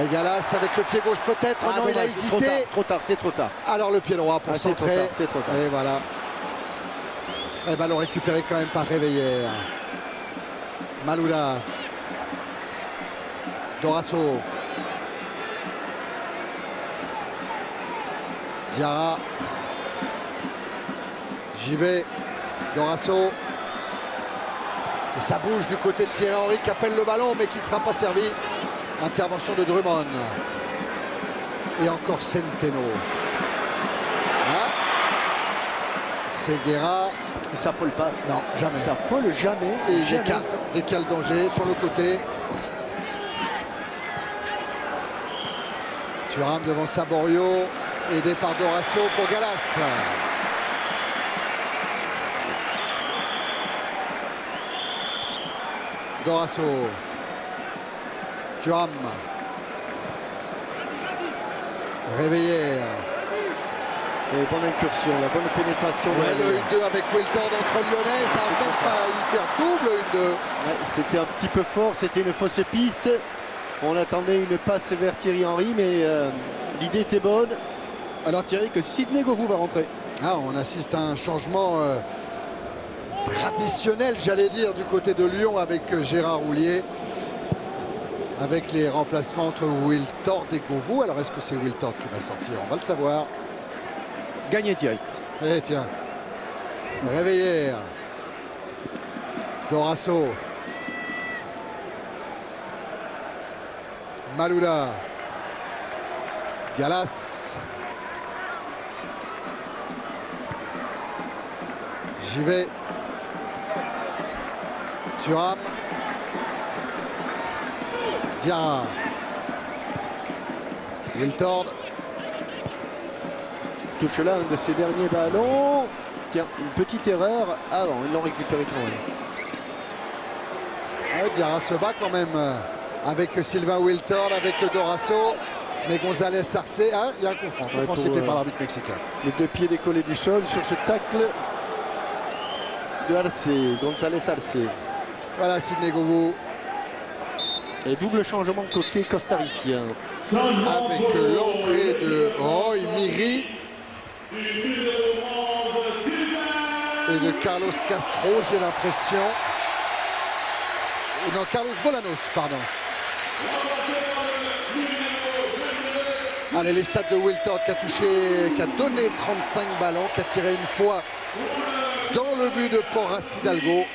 Et Gallas avec le pied gauche peut-être. Non, dommage, il a hésité. C'est trop tard. Alors le pied droit pour centrer. C'est trop tard. Et voilà. Et ballon récupéré quand même par Réveillère. Malouda. Dorasso. Diarra. J'y vais. Dorasso. Et ça bouge du côté de Thierry Henry qui appelle le ballon mais qui ne sera pas servi. Intervention de Drummond. Et encore Centeno. Ah. Seguera. Il s'affole pas. Non, jamais. Il s'affole jamais. Et il écarte, décale danger sur le côté. Thuram devant Saborio. Aidé par Dorasso pour Gallas. Dorasso. Thuram. Réveillère. Et bonne incursion, la bonne pénétration. Ouais, le 1-2 avec Wiltord entre Lyonnais, ça a même failli faire double 1-2. Ouais, c'était un petit peu fort, c'était une fausse piste. On attendait une passe vers Thierry Henry, mais l'idée était bonne. Alors Thierry, que Sidney Govou va rentrer. Ah, on assiste à un changement traditionnel, j'allais dire, du côté de Lyon avec Gérard Houllier. Avec les remplacements entre Wiltord et Govou. Alors est-ce que c'est Wiltord qui va sortir? On va le savoir. Gagné Thierry. Eh tiens. Réveillère. Dorasso. Malouda. Gallas. J'y vais. Thuram. Diarra. Wiltord. Touche là un de ses derniers ballons. Tiens, une petite erreur. Ah non, ils l'ont récupéré quand même. Ouais, Diarra se bat quand même avec Sylvain Wiltord, avec Dorasso. Mais González Sarcé, ah, il y a un coup franc. Le coup franc fait par l'arbitre mexicain. Les deux pieds décollés du sol sur ce tacle de Arce, González Arce. Voilà Sidney Govou. Et double changement côté costaricien. Avec l'entrée de Roy Miri et de Carlos Castro, j'ai l'impression. Non, Carlos Bolanos, pardon. Allez, les stats de Wiltord qui a touché, qui a donné 35 ballons, qui a tiré une fois dans le but de Porras Hidalgo.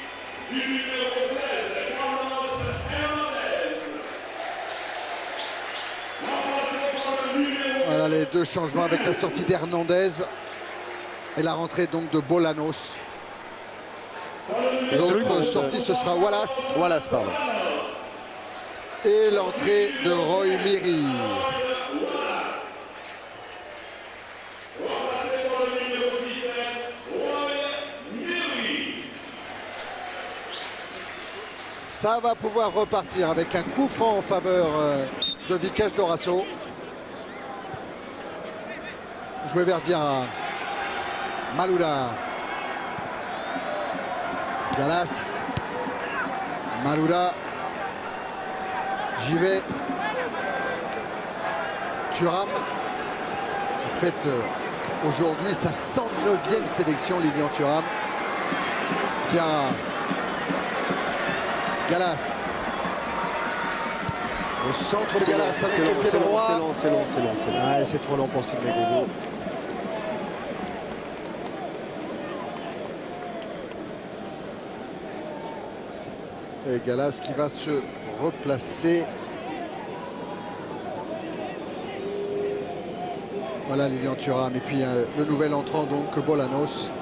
Voilà les deux changements avec la sortie d'Hernandez et la rentrée donc de Bolanos. L'autre sortie, ce sera Wallace. Wallace, pardon. Et l'entrée de Roy Miri. Ça va pouvoir repartir avec un coup franc en faveur de Vikesh Dorasso. Joué vers Diarra. Malouda. Gallas. Malouda. J'y vais. Thuram. En fait, aujourd'hui, sa 109e sélection, Lilian Thuram. Diarra. Gallas. Au centre de Gallas avec le pied droit. C'est long. Ouais, c'est trop long pour Sidney Govou. Et Gallas qui va se replacer. Voilà Lilian Thuram. Et puis le nouvel entrant donc Bolanos.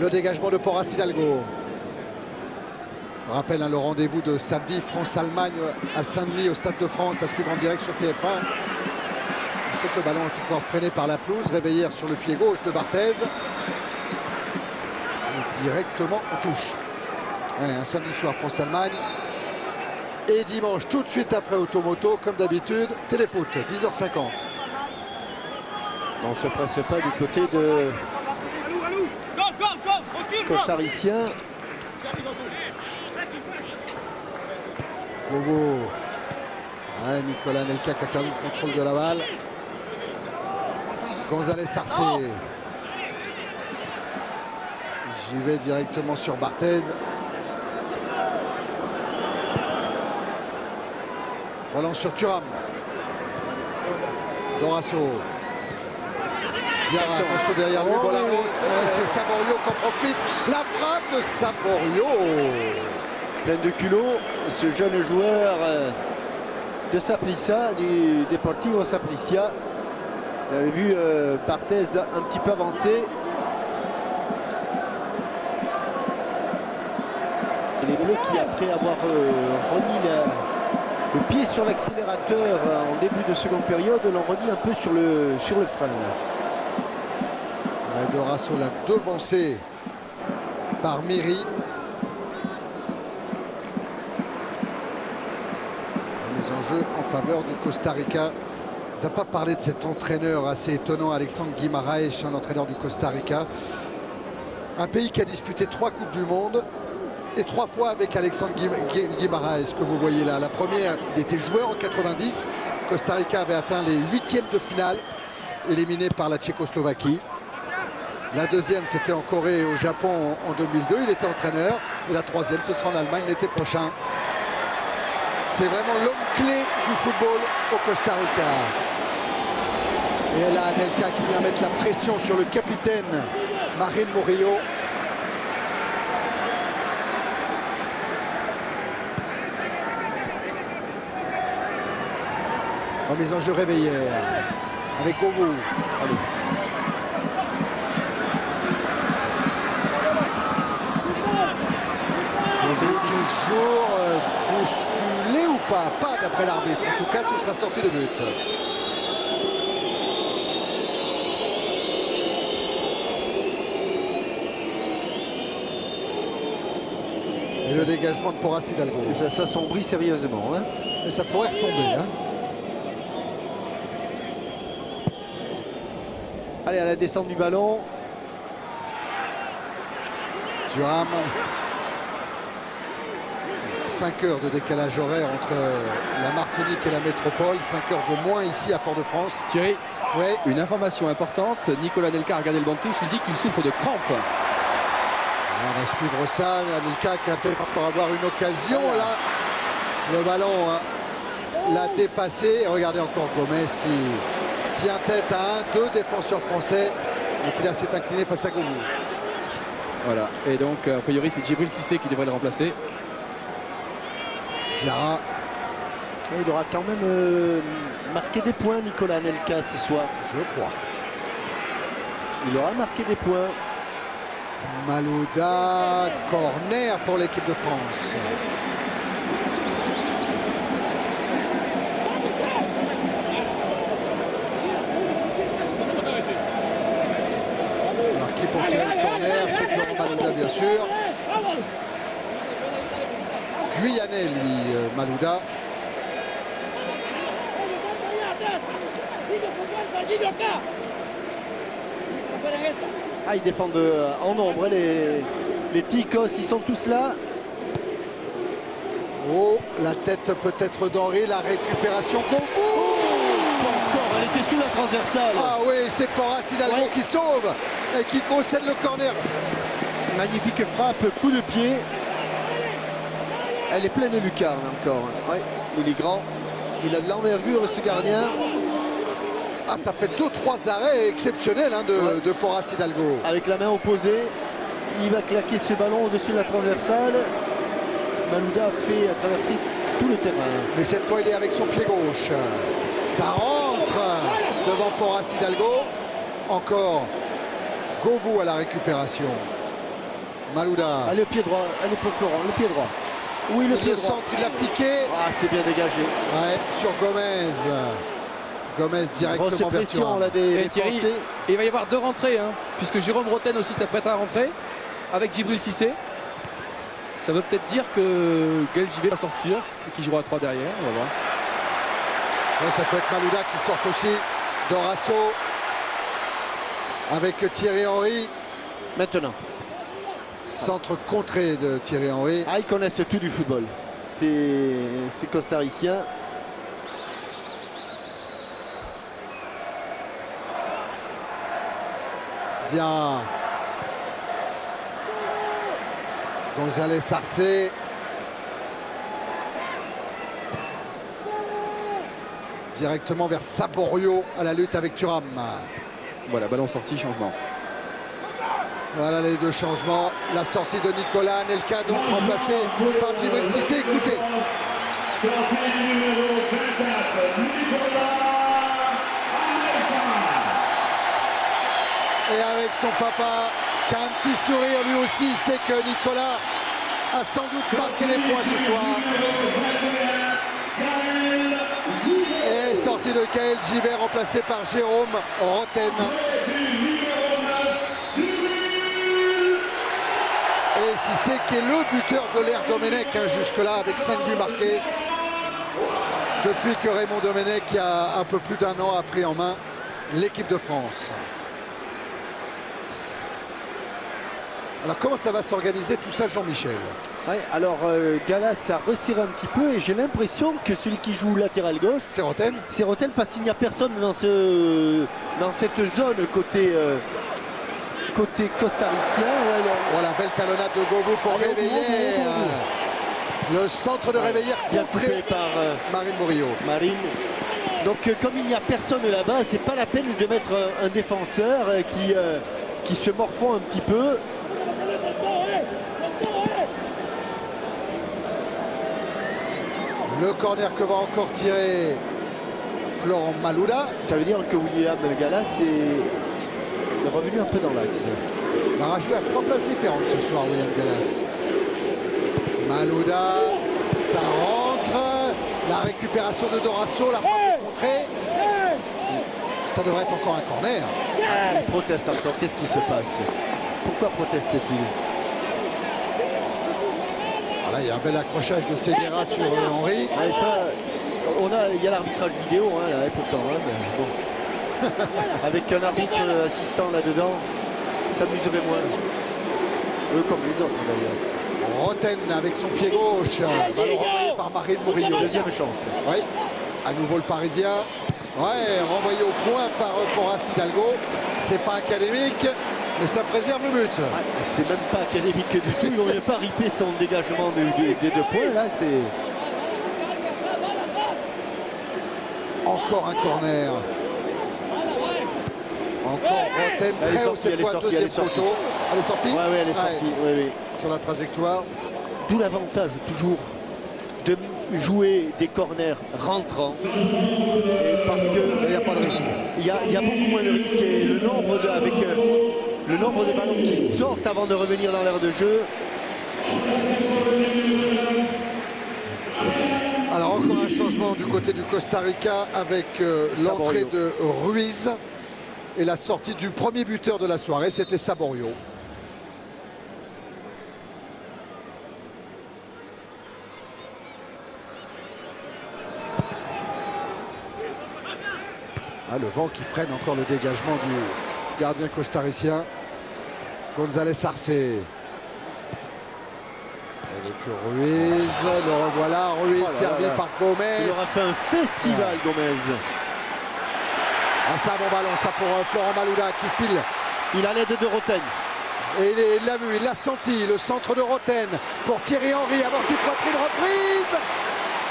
Le dégagement de Porras Hidalgo. Je rappelle le rendez-vous de samedi, France-Allemagne à Saint-Denis au Stade de France à suivre en direct sur TF1. Ce ballon est encore freiné par la pelouse, Réveillère sur le pied gauche de Barthez. Directement en touche. Ouais, un samedi soir France-Allemagne. Et dimanche, tout de suite après Automoto, comme d'habitude, téléfoot, 10h50. On ne se presse pas du côté de Costaricien. Nouveau. Ouais, Nicolas Anelka qui a perdu le contrôle de la balle. González Arce. J'y vais directement sur Barthez. Relance sur Thuram. Dorasso. Diarra, attention derrière lui, Bolanos. Et c'est Saborio qui en profite. La frappe de Saborio. Plein de culot, ce jeune joueur de Saprissa, du Deportivo Saprissa. On avait vu Barthez un petit peu avancer. Et les Bleus qui, après avoir remis le pied sur l'accélérateur en début de seconde période, l'ont remis un peu sur le frein. Dorasso l'a devancé par Miri. Mise en jeu en faveur du Costa Rica. On n'a pas parlé de cet entraîneur assez étonnant, Alexandre Guimaraes, un entraîneur du Costa Rica. Un pays qui a disputé 3 Coupes du Monde et 3 fois avec Alexandre Guimaraes, que vous voyez là. La première, il était joueur en 90. Costa Rica avait atteint les 8e de finale, éliminé par la Tchécoslovaquie. La deuxième, c'était en Corée et au Japon en 2002. Il était entraîneur. Et la troisième, ce sera en Allemagne l'été prochain. C'est vraiment l'homme clé du football au Costa Rica. Et là, Anelka qui vient mettre la pression sur le capitaine Marin Murillo. Remise en jeu Réveillère avec Govou. Allez. Toujours bousculé ou pas? Pas d'après l'arbitre. En tout cas, ce sera sorti de but. Et le dégagement de Porras Hidalgo. Et ça s'assombrit sérieusement. Hein. Et ça pourrait retomber. Hein. Allez, à la descente du ballon. Thuram. 5 heures de décalage horaire entre la Martinique et la métropole. 5 heures de moins ici à Fort-de-France. Thierry, ouais. Une information importante. Nicolas Anelka a regardé le banc de touche. Il dit qu'il souffre de crampes. On va suivre ça. Anelka qui va peut-être encore avoir une occasion. Là, le ballon l'a dépassé. Et regardez encore Gomez qui tient tête à 2 défenseurs français. Mais qui s'est incliné face à Govou. Voilà. Et donc, a priori, c'est Djibril Cissé qui devrait le remplacer. Diarra. Il aura quand même marqué des points, Nicolas Anelka, ce soir. Je crois. Il aura marqué des points. Malouda, corner pour l'équipe de France. Alors qui pour tirer le corner, c'est Florent Malouda bien sûr. Guyanais lui, Malouda. Ah, ils défendent en nombre, les Ticos, ils sont tous là. Oh, la tête peut-être d'Henri, la récupération. Pas encore, elle était sous la transversale. Ah oui, c'est Porras Hidalgo qui sauve et qui concède le corner. Magnifique frappe, coup de pied. Elle est pleine de lucarne encore. Ouais, il est grand, il a de l'envergure ce gardien. Ah, ça fait 2-3 arrêts exceptionnels hein, de Porras Hidalgo. Avec la main opposée, il va claquer ce ballon au-dessus de la transversale. Malouda a fait traverser tout le terrain. Mais cette fois, il est avec son pied gauche. Ça rentre devant Porras Hidalgo. Encore Govou à la récupération. Malouda. Allez, le pied droit, allez pour Florent, le pied droit. Oui, le pied droit. Centre, il l'a piqué. Ah, c'est bien dégagé. Ouais, sur Gomez. Gomez directement vers Thuram. Et Thierry, il va y avoir 2 rentrées, hein, puisque Jérôme Roten aussi s'apprête à rentrer avec Djibril Cissé. Ça veut peut-être dire que Gaël Givet va sortir et qu'il jouera à 3 derrière. On va voir. Ouais, ça peut être Malouda qui sort aussi. Dorasso avec Thierry Henry. Maintenant. Centre contré de Thierry Henry. Ah, ils connaissent tout du football. C'est costaricien. Dia. González Arce. Directement vers Saborio à la lutte avec Thuram. Voilà, ballon sorti, changement. Voilà les 2 changements. La sortie de Nicolas Anelka, donc remplacé par Djibril Cissé. Écoutez. Et avec son papa qui a un petit sourire lui aussi, il sait que Nicolas a sans doute marqué les points ce soir. Et sortie de Gaël Givet remplacé par Jérôme Roten. Et Cissé qui est le buteur de l'ère Domenech hein, jusque-là avec 5 buts marqués. Depuis que Raymond Domenech, il y a un peu plus d'1 an, a pris en main l'équipe de France. Alors comment ça va s'organiser tout ça, Jean-Michel? Ouais, alors Gallas a resserré un petit peu et j'ai l'impression que celui qui joue latéral gauche, c'est Roten. C'est Roten parce qu'il n'y a personne dans cette zone côté costaricien. Voilà, belle talonnade de Govou pour réveiller. Le centre de réveillère contré par Marine Murillo. Marine. Donc comme il n'y a personne là-bas, c'est pas la peine de mettre un défenseur qui se morfond un petit peu. Le corner que va encore tirer Florent Malouda. Ça veut dire que William Gallas est revenu un peu dans l'axe. Il va jouer à 3 places différentes ce soir, William Gallas. Malouda, ça rentre. La récupération de Dorasso, la frappe contrée. Ça devrait être encore un corner. Ah, il proteste encore. Qu'est-ce qui se passe? Pourquoi proteste-t-il? Voilà, il y a un bel accrochage de Seguera sur Henry. Ouais, ça, il y a l'arbitrage vidéo hein, là, et pourtant. Hein, mais bon. Avec un arbitre assistant là-dedans, ça m'amuserait moins. Eux comme les autres d'ailleurs. Roten avec son pied gauche. Ballon renvoyé par Marine Murillo. Deuxième chance. Oui, à nouveau le Parisien. Ouais, renvoyé au point par Porras Hidalgo. C'est pas académique, mais ça préserve le but. Ouais, c'est même pas académique du tout. Il n'aurait pas ripé son dégagement des 2 points. Là, c'est encore un corner. Encore Roten très haut cette fois, deuxième poteau. Elle est sortie? Oui, elle est sortie. Ouais. Oui. Sur la trajectoire. D'où l'avantage toujours de jouer des corners rentrants. Et parce que il n'y a pas de risque. Il y a beaucoup moins de risques et le nombre avec le nombre de ballons qui sortent avant de revenir dans l'aire de jeu. Alors encore un changement du côté du Costa Rica avec l'entrée de Ruiz et la sortie du premier buteur de la soirée, c'était Saborio. Ah, le vent qui freine encore le dégagement du gardien costaricien. González Arce. Avec Ruiz, le revoilà. Ruiz servi par Gomez. Il aura fait un festival, Gomez. Ah, ça, bon ballon, ça pour Florent Malouda qui file. Il a l'aide de Roten. Et il l'a vu, il l'a senti. Le centre de Roten pour Thierry Henry. Amorti poitrine, reprise.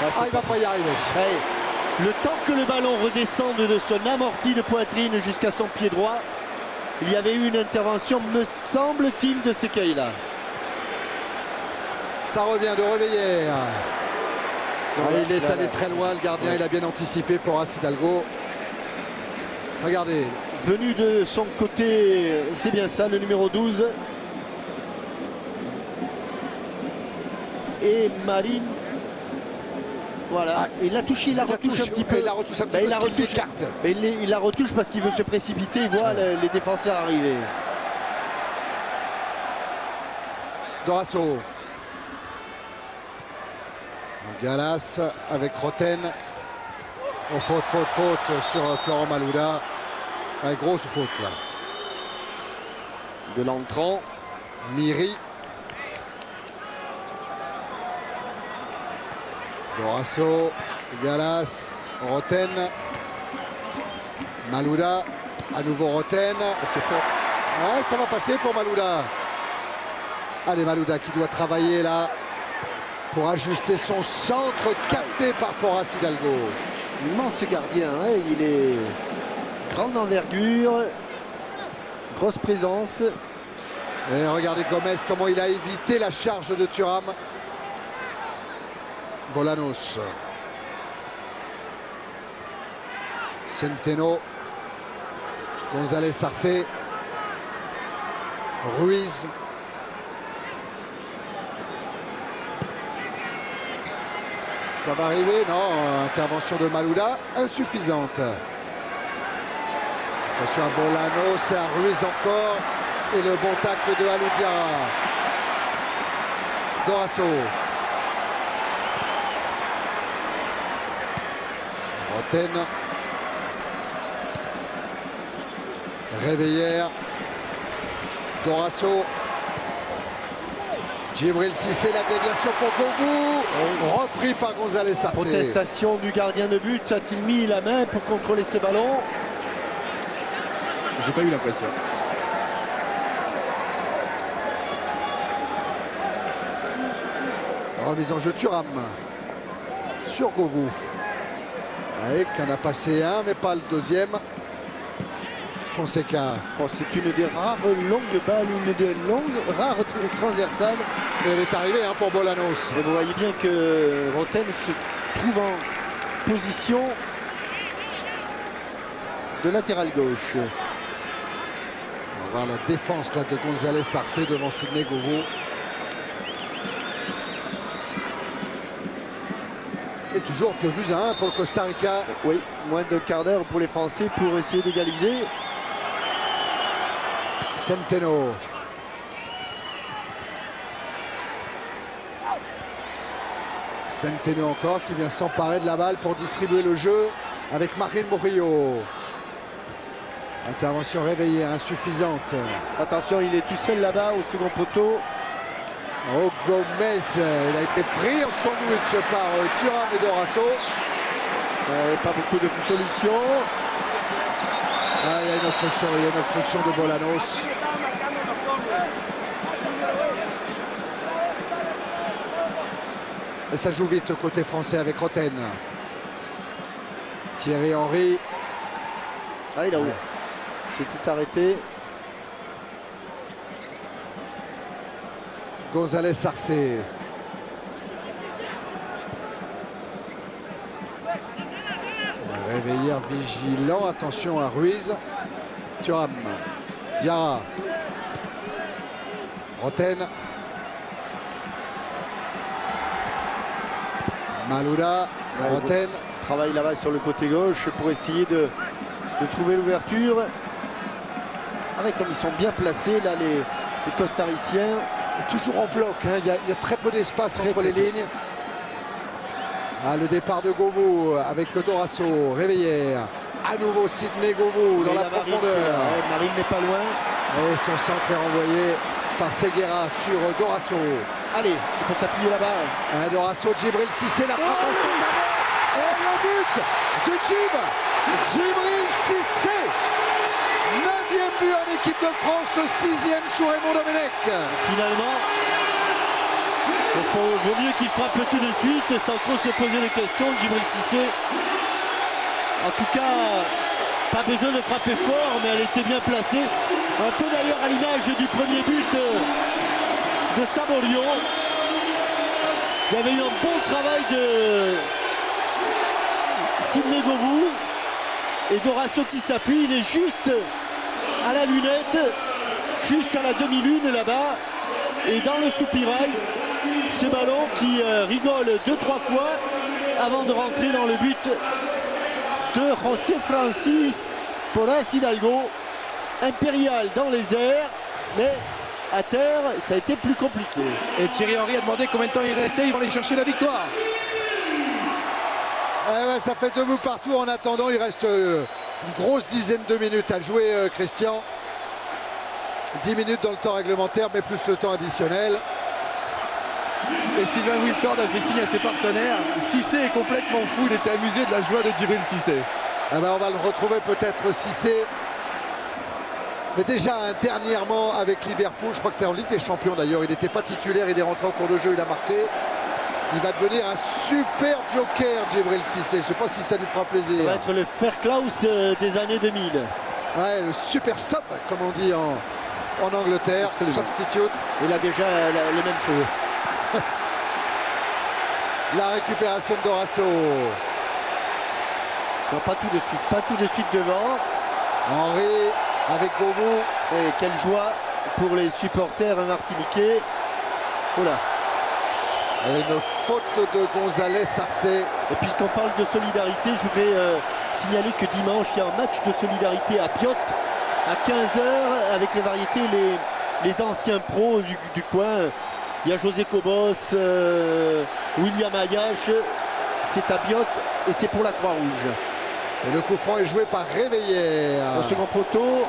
Ah, il va pas y arriver. Hey, le temps que le ballon redescende de son amorti de poitrine jusqu'à son pied droit, il y avait eu une intervention, me semble-t-il, de Sekeila. Ça revient de Reveillère. Il est allé très loin, le gardien, il a bien anticipé pour Horace Hidalgo. Regardez. Venu de son côté, c'est bien ça, le numéro 12. Et Marine. Voilà, il la touche, il la retouche un petit peu. Il la retouche un petit peu parce qu'il l'écarte. Mais il la retouche parce qu'il veut se précipiter, il voit les défenseurs arriver. Dorasso. Galas avec Roten. Oh, faute sur Florent Malouda. Ouais, grosse faute là. De l'entrant. Miri. Dorasso, Galas, Roten. Malouda. À nouveau Roten. C'est fort. Ouais, ça va passer pour Malouda. Allez, Malouda qui doit travailler là pour ajuster son centre capté par Horace Hidalgo. Immense gardien, hein, il est grande envergure, grosse présence. Et regardez Gomez comment il a évité la charge de Thuram. Bolanos. Centeno. González Arce. Ruiz. Ça va arriver, non, intervention de Malouda, insuffisante. Attention à Bolanos, c'est à Ruiz encore. Et le bon tacle de Alou Diarra. Dorasso. Roten. Reveillère. Dorasso. Djibril Cissé, la déviation pour Govou. Repris par González Arce. Protestation du gardien de but. A-t-il mis la main pour contrôler ce ballon? J'ai pas eu l'impression. Remise en jeu Thuram sur Govou. Qui en a passé un, mais pas le deuxième. Fonseca. Bon, c'est une des rares longues balles, une des rares transversales. Et elle est arrivée pour Bolanos. Et vous voyez bien que Roten se trouve en position de latéral gauche. On va voir la défense là, de González Arce devant Sidney Govou. Et toujours 2-1 pour le Costa Rica. Oui, moins d'un quart d'heure pour les Français pour essayer d'égaliser. Centeno. Centeno encore qui vient s'emparer de la balle pour distribuer le jeu avec Marine Murillo. Intervention réveillée, insuffisante. Attention, il est tout seul là-bas au second poteau. Oh, Gomez, il a été pris en sandwich par Thuram et Dorasso. Pas beaucoup de solutions. Ah, il y a une obstruction de Bolanos. Et ça joue vite côté français avec Roten. Thierry Henry. Ah, il a ouvert. C'est tout arrêté. González Arce. Réveillère vigilant. Attention à Ruiz. Thuram. Diarra. Roten. Malouda. Roten. Travaille là-bas sur le côté gauche pour essayer de trouver l'ouverture. Avec comme ils sont bien placés là les Costariciens. Et toujours en bloc, hein. Il y a très peu d'espace entre les lignes. Ah, le départ de Govou avec Dorasso, Réveillère. À nouveau Sidney Govou dans la profondeur. Marine n'est pas loin. Et son centre est renvoyé par Seguera sur Dorasso. Allez, il faut s'appuyer là-bas. Dorasso, Djibril Cissé, la frappe instantanée. Et le but de Djibril Cissé. 9e but en équipe de France, le 6e sous Raymond Domenech. Finalement, il vaut mieux qu'il frappe tout de suite sans trop se poser les questions. Djibril Cissé, en tout cas, pas besoin de frapper fort, mais elle était bien placée. Un peu d'ailleurs à l'image du premier but de Saborio. Il y avait eu un bon travail de Sidney Govou et Dorasso qui s'appuie. Il est juste à la lunette, juste à la demi-lune là-bas. Et dans le soupirail, ce ballon qui rigole 2-3 fois avant de rentrer dans le but de José Francis Porras Hidalgo. Impérial dans les airs, mais à terre, ça a été plus compliqué. Et Thierry Henry a demandé combien de temps il restait. Ils vont aller chercher la victoire. Ouais, ça fait 2 buts partout. En attendant, il reste une grosse dizaine de minutes à jouer, Christian. 10 minutes dans le temps réglementaire, mais plus le temps additionnel. Et Sylvain Wiltord a fait signe à ses partenaires. Cissé est complètement fou. Il était amusé de la joie de Djibril Cissé. On va le retrouver peut-être Cissé. Mais déjà dernièrement avec Liverpool, je crois que c'était en Ligue des Champions d'ailleurs, il n'était pas titulaire, il est rentré en cours de jeu, il a marqué. Il va devenir un super joker, Djibril Cissé. Je ne sais pas si ça lui fera plaisir. Ça va être le Fairklaus des années 2000. Ouais, le super sub, comme on dit en Angleterre. Absolument. Substitute. Il a déjà les mêmes cheveux. La récupération de Dorasso. Non, pas tout de suite devant. Henry avec Govou. Et quelle joie pour les supporters martiniquais. Voilà. Et une faute de Gonzalez Sarcé. Et puisqu'on parle de solidarité, je voudrais signaler que dimanche, il y a un match de solidarité à Piot à 15h avec les variétés, les anciens pros du coin. Il y a José Cobos, William Ayache. C'est à Biot et c'est pour la Croix-Rouge. Et le coup franc est joué par Réveillère. Au second poteau,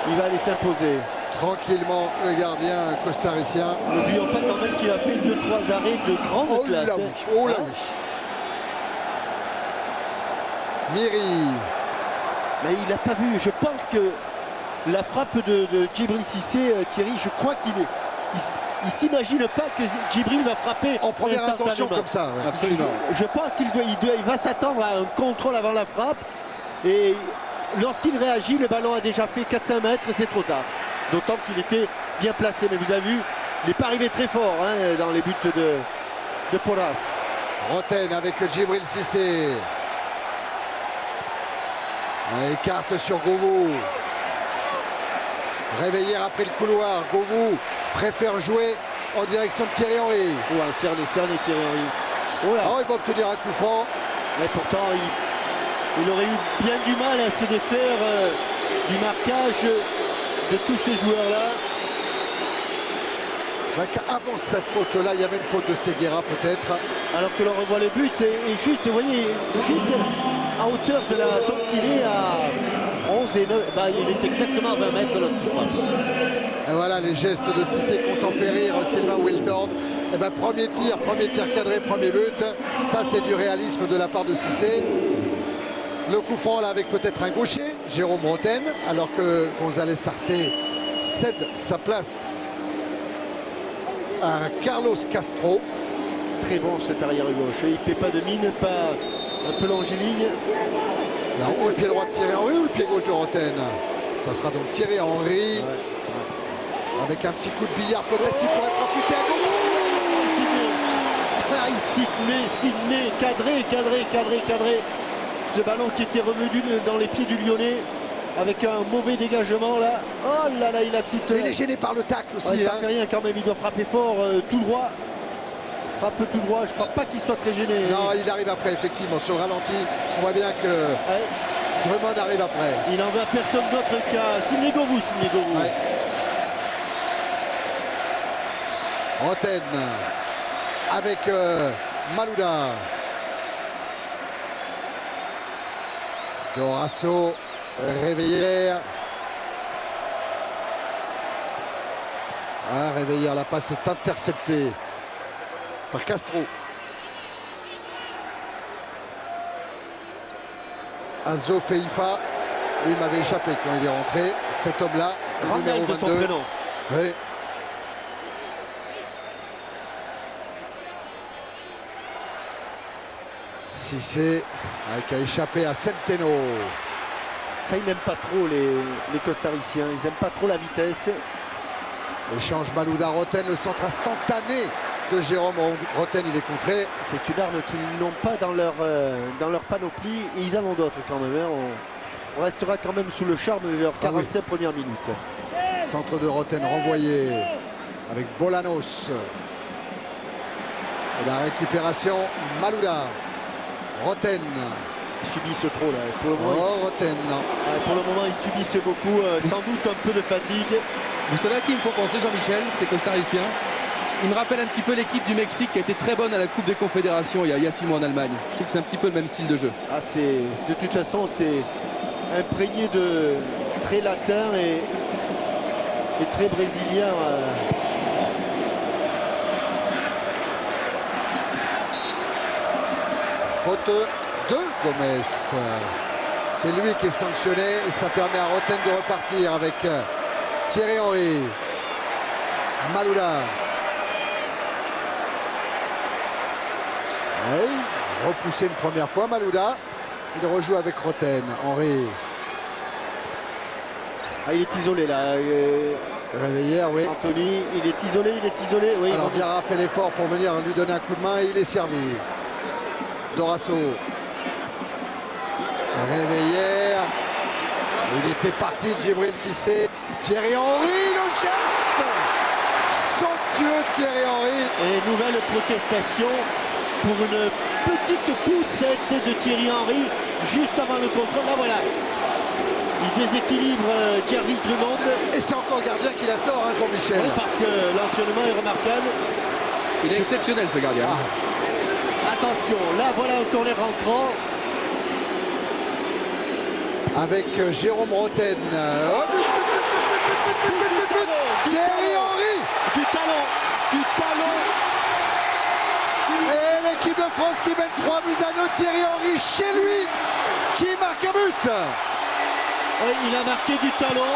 il va aller s'imposer. Tranquillement, le gardien costaricien. N'oublions pas quand même qu'il a fait 2-3 arrêts de grande classe. Là oui. Oh là oui. Miri. Mais il n'a pas vu. Je pense que la frappe de Djibril Cissé, Thierry, je crois qu'il il s'imagine pas que Djibril va frapper en première intention comme ça. Ouais. Absolument. Je pense qu'il va s'attendre à un contrôle avant la frappe. Et lorsqu'il réagit, le ballon a déjà fait 4-5 mètres, c'est trop tard. D'autant qu'il était bien placé. Mais vous avez vu, il n'est pas arrivé très fort dans les buts de Porras. Roten avec Djibril Cissé. Écarte sur Govou. Réveillère après le couloir. Govou préfère jouer en direction de Thierry Henry. Cerné Thierry Henry. Oh, il va obtenir un coup franc. Mais pourtant, il aurait eu bien du mal à se défaire du marquage de tous ces joueurs-là. C'est vrai qu'avant cette faute-là, il y avait une faute de Seguera peut-être. Alors que l'on revoit le but et juste, vous voyez, juste à hauteur de la... Donc il est à 11 et 9, il est exactement à 20 mètres lorsqu'il frappe. Et voilà les gestes de Cissé comptent en faire rire Sylvain Wiltord. Et premier tir cadré, premier but. Ça c'est du réalisme de la part de Cissé. Le coup franc là avec peut-être un gaucher, Jérôme Roten, alors que Gonzalez Sarcé cède sa place à Carlos Castro. Très bon cet arrière gauche. Il ne paie pas de mine, pas un peu longiligne. Là, le pied droit de Thierry Henry ou le pied gauche de Roten? Ça sera donc Thierry Henry. Ouais. Avec un petit coup de billard peut-être qui pourrait profiter à Govou. Sidney, cadré. Ce ballon qui était revenu dans les pieds du Lyonnais. avec un mauvais dégagement là. Oh là là, il a tout. Il est gêné par le tacle aussi. Ouais, ça hein. fait rien quand même, il doit frapper fort, tout droit. Frappe tout droit, je crois pas qu'il soit très gêné. Non, il arrive après, effectivement. Sur le ralenti, on voit bien que Drummond arrive après. Il en veut à personne d'autre qu'à Sinegovu. Ouais. Roten avec Malouda. Dorasso, Réveillère. Ah, Réveillère, la passe est interceptée par Castro. Azo Feifa, lui m'avait échappé quand il est rentré. Cet homme-là, le numéro 22. Oui. Cissé qui a échappé à Centeno. Ça, ils n'aiment pas trop les Costariciens. Ils n'aiment pas trop la vitesse. Échange Malouda-Roten, le centre instantané de Jérôme Roten, il est contré. C'est une arme qu'ils n'ont pas dans leur panoplie. Et ils en ont d'autres quand même. Hein. On restera quand même sous le charme de leurs 45 premières minutes. Centre de Roten renvoyé avec Bolanos. Et la récupération, Malouda. Roten. Ils subissent trop là. Pour le moment, Roten, non. Pour le moment, ils subissent beaucoup. Sans doute un peu de fatigue. Vous savez à qui il me faut penser, Jean-Michel, ces Costariciens? Il me rappelle un petit peu l'équipe du Mexique qui a été très bonne à la Coupe des Confédérations il y a 6 mois en Allemagne. Je trouve que c'est un petit peu le même style de jeu. Ah, de toute façon, c'est imprégné de très latin et très brésilien. Faute de Gomez. C'est lui qui est sanctionné et ça permet à Roten de repartir avec Thierry Henry. Malouda. Oui, repoussé une première fois Malouda. Il rejoue avec Roten. Henry. Ah, il est isolé là. Réveillère, oui. Anthony, il est isolé. Oui, alors Diarra fait l'effort pour venir lui donner un coup de main et il est servi. Dorasso. Réveillère. Il était parti de Djibril Cissé. Thierry Henry, le geste somptueux Thierry Henry. Et nouvelle protestation pour une petite poussette de Thierry Henry juste avant le contrôle. Là voilà. Il déséquilibre Jervis Drummond. Et c'est encore le gardien qui la sort, hein, Jean-Michel. Oui, parce que l'enchaînement est remarquable. Il est exceptionnel ce gardien. Attention, là voilà un corner rentrant. Avec Jérôme Roten. Thierry Henry. Du talon. Et l'équipe de France qui mène 3-2. Thierry Henry chez lui qui marque un but. Oui, il a marqué du talon.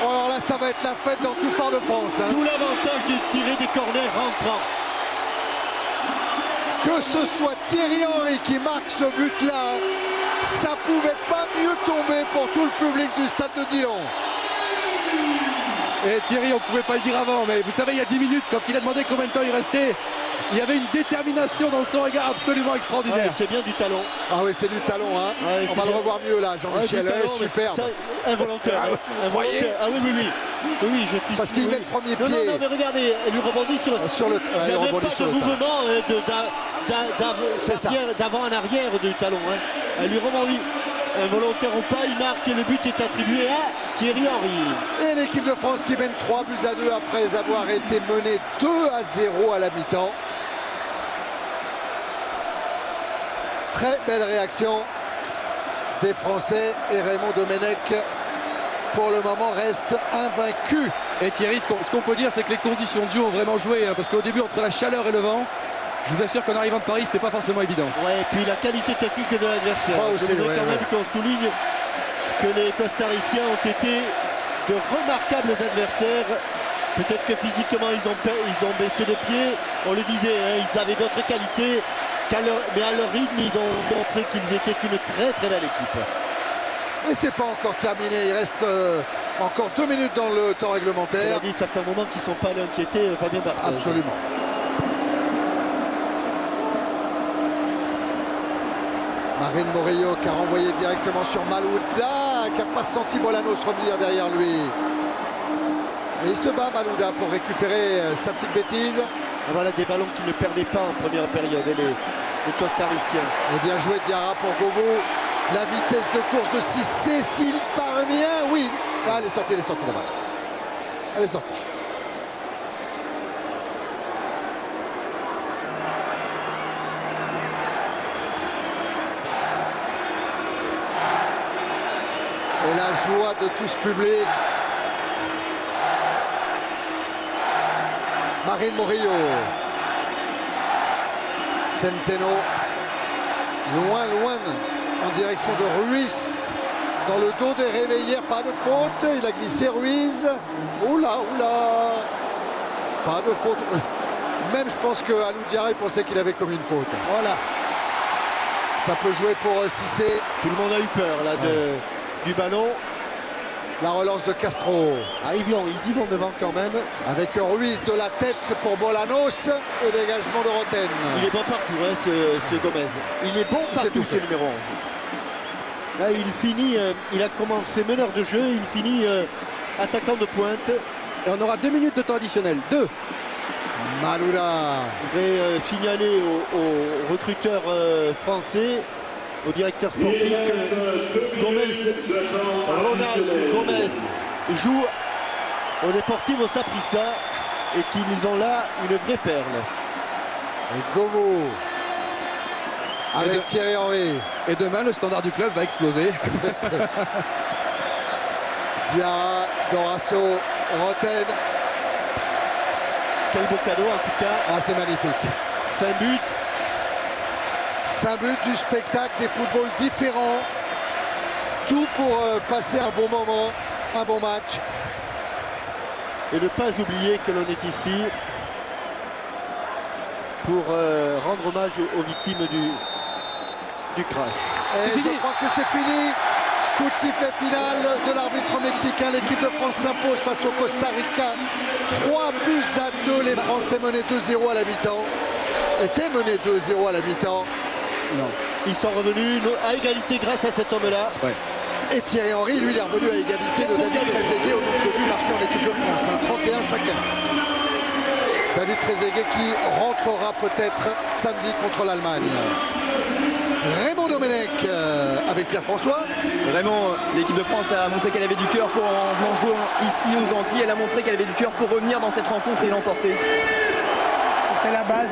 Oh, alors là, ça va être la fête dans tout Phare de France. Hein. Tout l'avantage de tirer des corners rentrants. Que ce soit Thierry Henry qui marque ce but-là, ça pouvait pas mieux tomber pour tout le public du stade de Dillon. Et Thierry, on ne pouvait pas le dire avant, mais vous savez, il y a 10 minutes, quand il a demandé combien de temps il restait, il y avait une détermination dans son regard absolument extraordinaire. Ouais, c'est bien du talon. Ah oui, c'est du talon. Hein. Ouais, on va le revoir mieux là, Jean-Michel. Ouais, superbe. Ça, involontaire. Voyez Ah oui. Oui, je suis. Parce qu'il met le premier pied. Non, mais regardez, elle lui rebondit sur le. Il n'y a même pas de mouvement d'avant en arrière du talon. Hein. Elle lui rebondit. Involontaire ou pas, il marque et le but est attribué à Thierry Henry. Et l'équipe de France qui mène 3-2 après avoir été menée 2-0 à la mi-temps. Très belle réaction des Français et Raymond Domenech pour le moment reste invaincu. Et Thierry, ce qu'on peut dire, c'est que les conditions de jeu ont vraiment joué, hein, parce qu'au début, entre la chaleur et le vent, je vous assure qu'en arrivant de Paris, c'était pas forcément évident. Ouais, et puis la qualité technique de l'adversaire. Je voudrais quand même qu'on souligne que les Costariciens ont été de remarquables adversaires. Peut-être que physiquement, ils ont baissé le pied. On le disait, hein, ils avaient d'autres qualités. Mais à leur rythme, ils ont montré qu'ils étaient une très très belle équipe. Et c'est pas encore terminé. Il reste encore 2 minutes dans le temps réglementaire. Cela dit, ça fait un moment qu'ils ne sont pas allés inquiéter Fabien Barthez. Absolument. Marine Morillo qui a renvoyé directement sur Malouda, qui n'a pas senti Bolanos revenir derrière lui. Et il se bat Malouda pour récupérer sa petite bêtise. Et voilà des ballons qui ne perdaient pas en première période, les Costariciens. Et bien joué Diarra pour Govo. La vitesse de course de Cissé, s'il parvient, oui. Ah, elle est sortie là-bas. Elle est sortie. Et la joie de tout ce public. Marine Morillo. Centeno. Loin en direction de Ruiz. Dans le dos des réveillères, pas de faute. Il a glissé Ruiz. Oula. Pas de faute. Même je pense que Alou Diarra pensait qu'il avait commis une faute. Voilà. Ça peut jouer pour Cissé. Tout le monde a eu peur là du ballon. La relance de Castro. Ah, ils y vont devant quand même. Avec Ruiz de la tête pour Bolanos et dégagement de Roten. Il est bon partout, hein, ce Gomez. Il est bon partout, ce numéro 11. Là, il finit, il a commencé meneur de jeu, il finit attaquant de pointe. Et on aura 2 minutes de temps additionnel. 2. Malouda. Je voudrais signaler aux recruteurs français, au directeur sportif, que Ronald Gomez joue au Deportivo Saprissa et qu'ils ont là une vraie perle. Et Govo avec Thierry Henry. Et demain, le standard du club va exploser. Diarra, Dorasso, Roten. Quel beau cadeau en tout cas. Ah, c'est magnifique. 5 buts. 5 buts, du spectacle, des footballs différents. Tout pour passer un bon moment, un bon match. Et ne pas oublier que l'on est ici pour rendre hommage aux victimes du crash. Et je crois que c'est fini. Coup de sifflet final de l'arbitre mexicain. L'équipe de France s'impose face au Costa Rica. 3-2. Les Français menaient 2-0 à la mi-temps. Étaient menés 2-0 à la mi-temps. Non. Ils sont revenus à égalité grâce à cet homme-là. Ouais. Et Thierry Henry, lui, il est revenu à égalité de David Trezeguet au nombre de buts marqués en équipe de France. 31 chacun. David Trezeguet qui rentrera peut-être samedi contre l'Allemagne. Raymond Domenech avec Pierre-François. Vraiment, l'équipe de France a montré qu'elle avait du cœur en jouant ici aux Antilles. Elle a montré qu'elle avait du cœur pour revenir dans cette rencontre et l'emporter. C'était la base.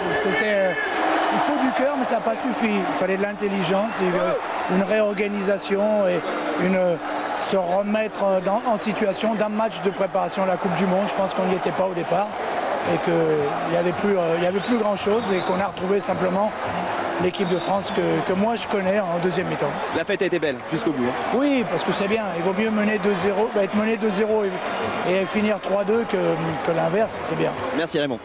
Il faut du cœur, mais ça n'a pas suffi. Il fallait de l'intelligence, une réorganisation et se remettre en situation d'un match de préparation à la Coupe du Monde. Je pense qu'on n'y était pas au départ et qu'il n'y avait plus grand-chose et qu'on a retrouvé simplement l'équipe de France que moi je connais en deuxième mi-temps. La fête a été belle jusqu'au bout. Oui, parce que c'est bien. Il vaut mieux mener 2-0, être mené 2-0 et finir 3-2 que l'inverse. C'est bien. Merci Raymond.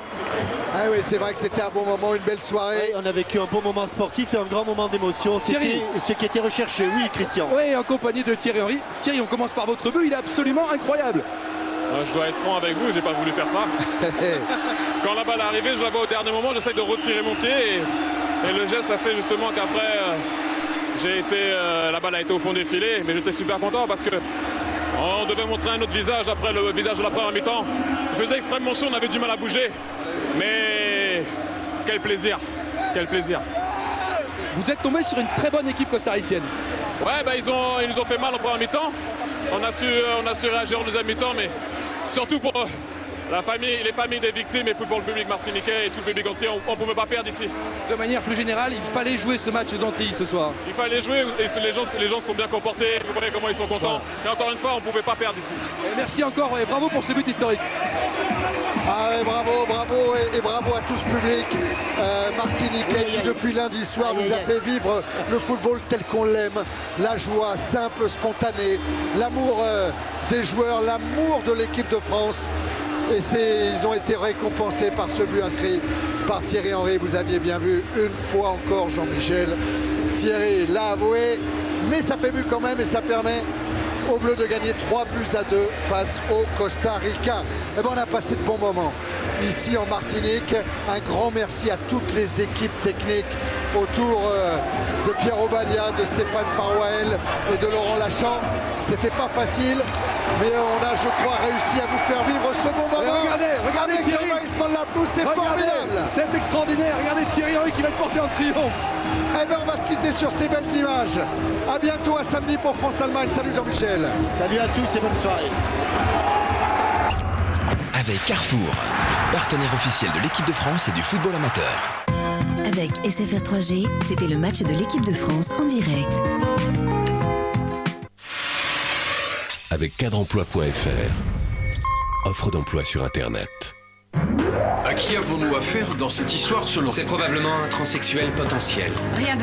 Ah oui, c'est vrai que c'était un bon moment, une belle soirée. Oui, on a vécu un bon moment sportif et un grand moment d'émotion. C'était ce qui était recherché. Oui, Christian. Oui, en compagnie de Thierry Henry. Thierry, on commence par votre but. Il est absolument incroyable. Je dois être franc avec vous, j'ai pas voulu faire ça. Quand la balle est arrivée, je la vois au dernier moment, j'essaie de retirer mon pied et le geste a fait justement qu'après la balle a été au fond des filets, mais j'étais super content parce que on devait montrer un autre visage après le visage de la première mi-temps. Il faisait extrêmement chaud, on avait du mal à bouger, mais quel plaisir, quel plaisir. Vous êtes tombé sur une très bonne équipe costaricienne. Ouais, ils nous ont fait mal en première mi-temps. On a su réagir en deuxième mi-temps, mais surtout pour les familles des victimes et pour le public martiniquais et tout le public entier, on ne pouvait pas perdre ici. De manière plus générale, il fallait jouer ce match aux Antilles ce soir. Il fallait jouer et les gens sont bien comportés, vous voyez comment ils sont contents. Ouais. Et encore une fois, on ne pouvait pas perdre ici. Et merci encore et bravo pour ce but historique. Ah ouais, bravo et bravo à tout ce public martiniquais qui depuis lundi soir nous a fait vivre le football tel qu'on l'aime. La joie simple, spontanée, l'amour des joueurs, l'amour de l'équipe de France. Et ils ont été récompensés par ce but inscrit par Thierry Henry. Vous aviez bien vu une fois encore Jean-Michel. Thierry l'a avoué, mais ça fait but quand même et ça permet aux Bleus de gagner 3 buts à 2 face au Costa Rica. Eh ben, on a passé de bons moments ici en Martinique. Un grand merci à toutes les équipes techniques autour de Pierre Obadia, de Stéphane Parouel et de Laurent Lachamp. C'était pas facile, mais on a, je crois, réussi à vous faire vivre ce bon moment. Regardez avec Thierry. l'envahissement de la pelouse, c'est formidable. C'est extraordinaire. Regardez Thierry Henry qui va être porté en triomphe. Eh bien, on va se quitter sur ces belles images. À bientôt, à samedi pour France-Allemagne. Salut Jean-Michel. Salut à tous et bonne soirée. Avec Carrefour, partenaire officiel de l'équipe de France et du football amateur. Avec SFR 3G, c'était le match de l'équipe de France en direct. Avec cadreemploi.fr. Offre d'emploi sur Internet. À qui avons-nous affaire dans cette histoire selon... C'est probablement un transsexuel potentiel. Rien de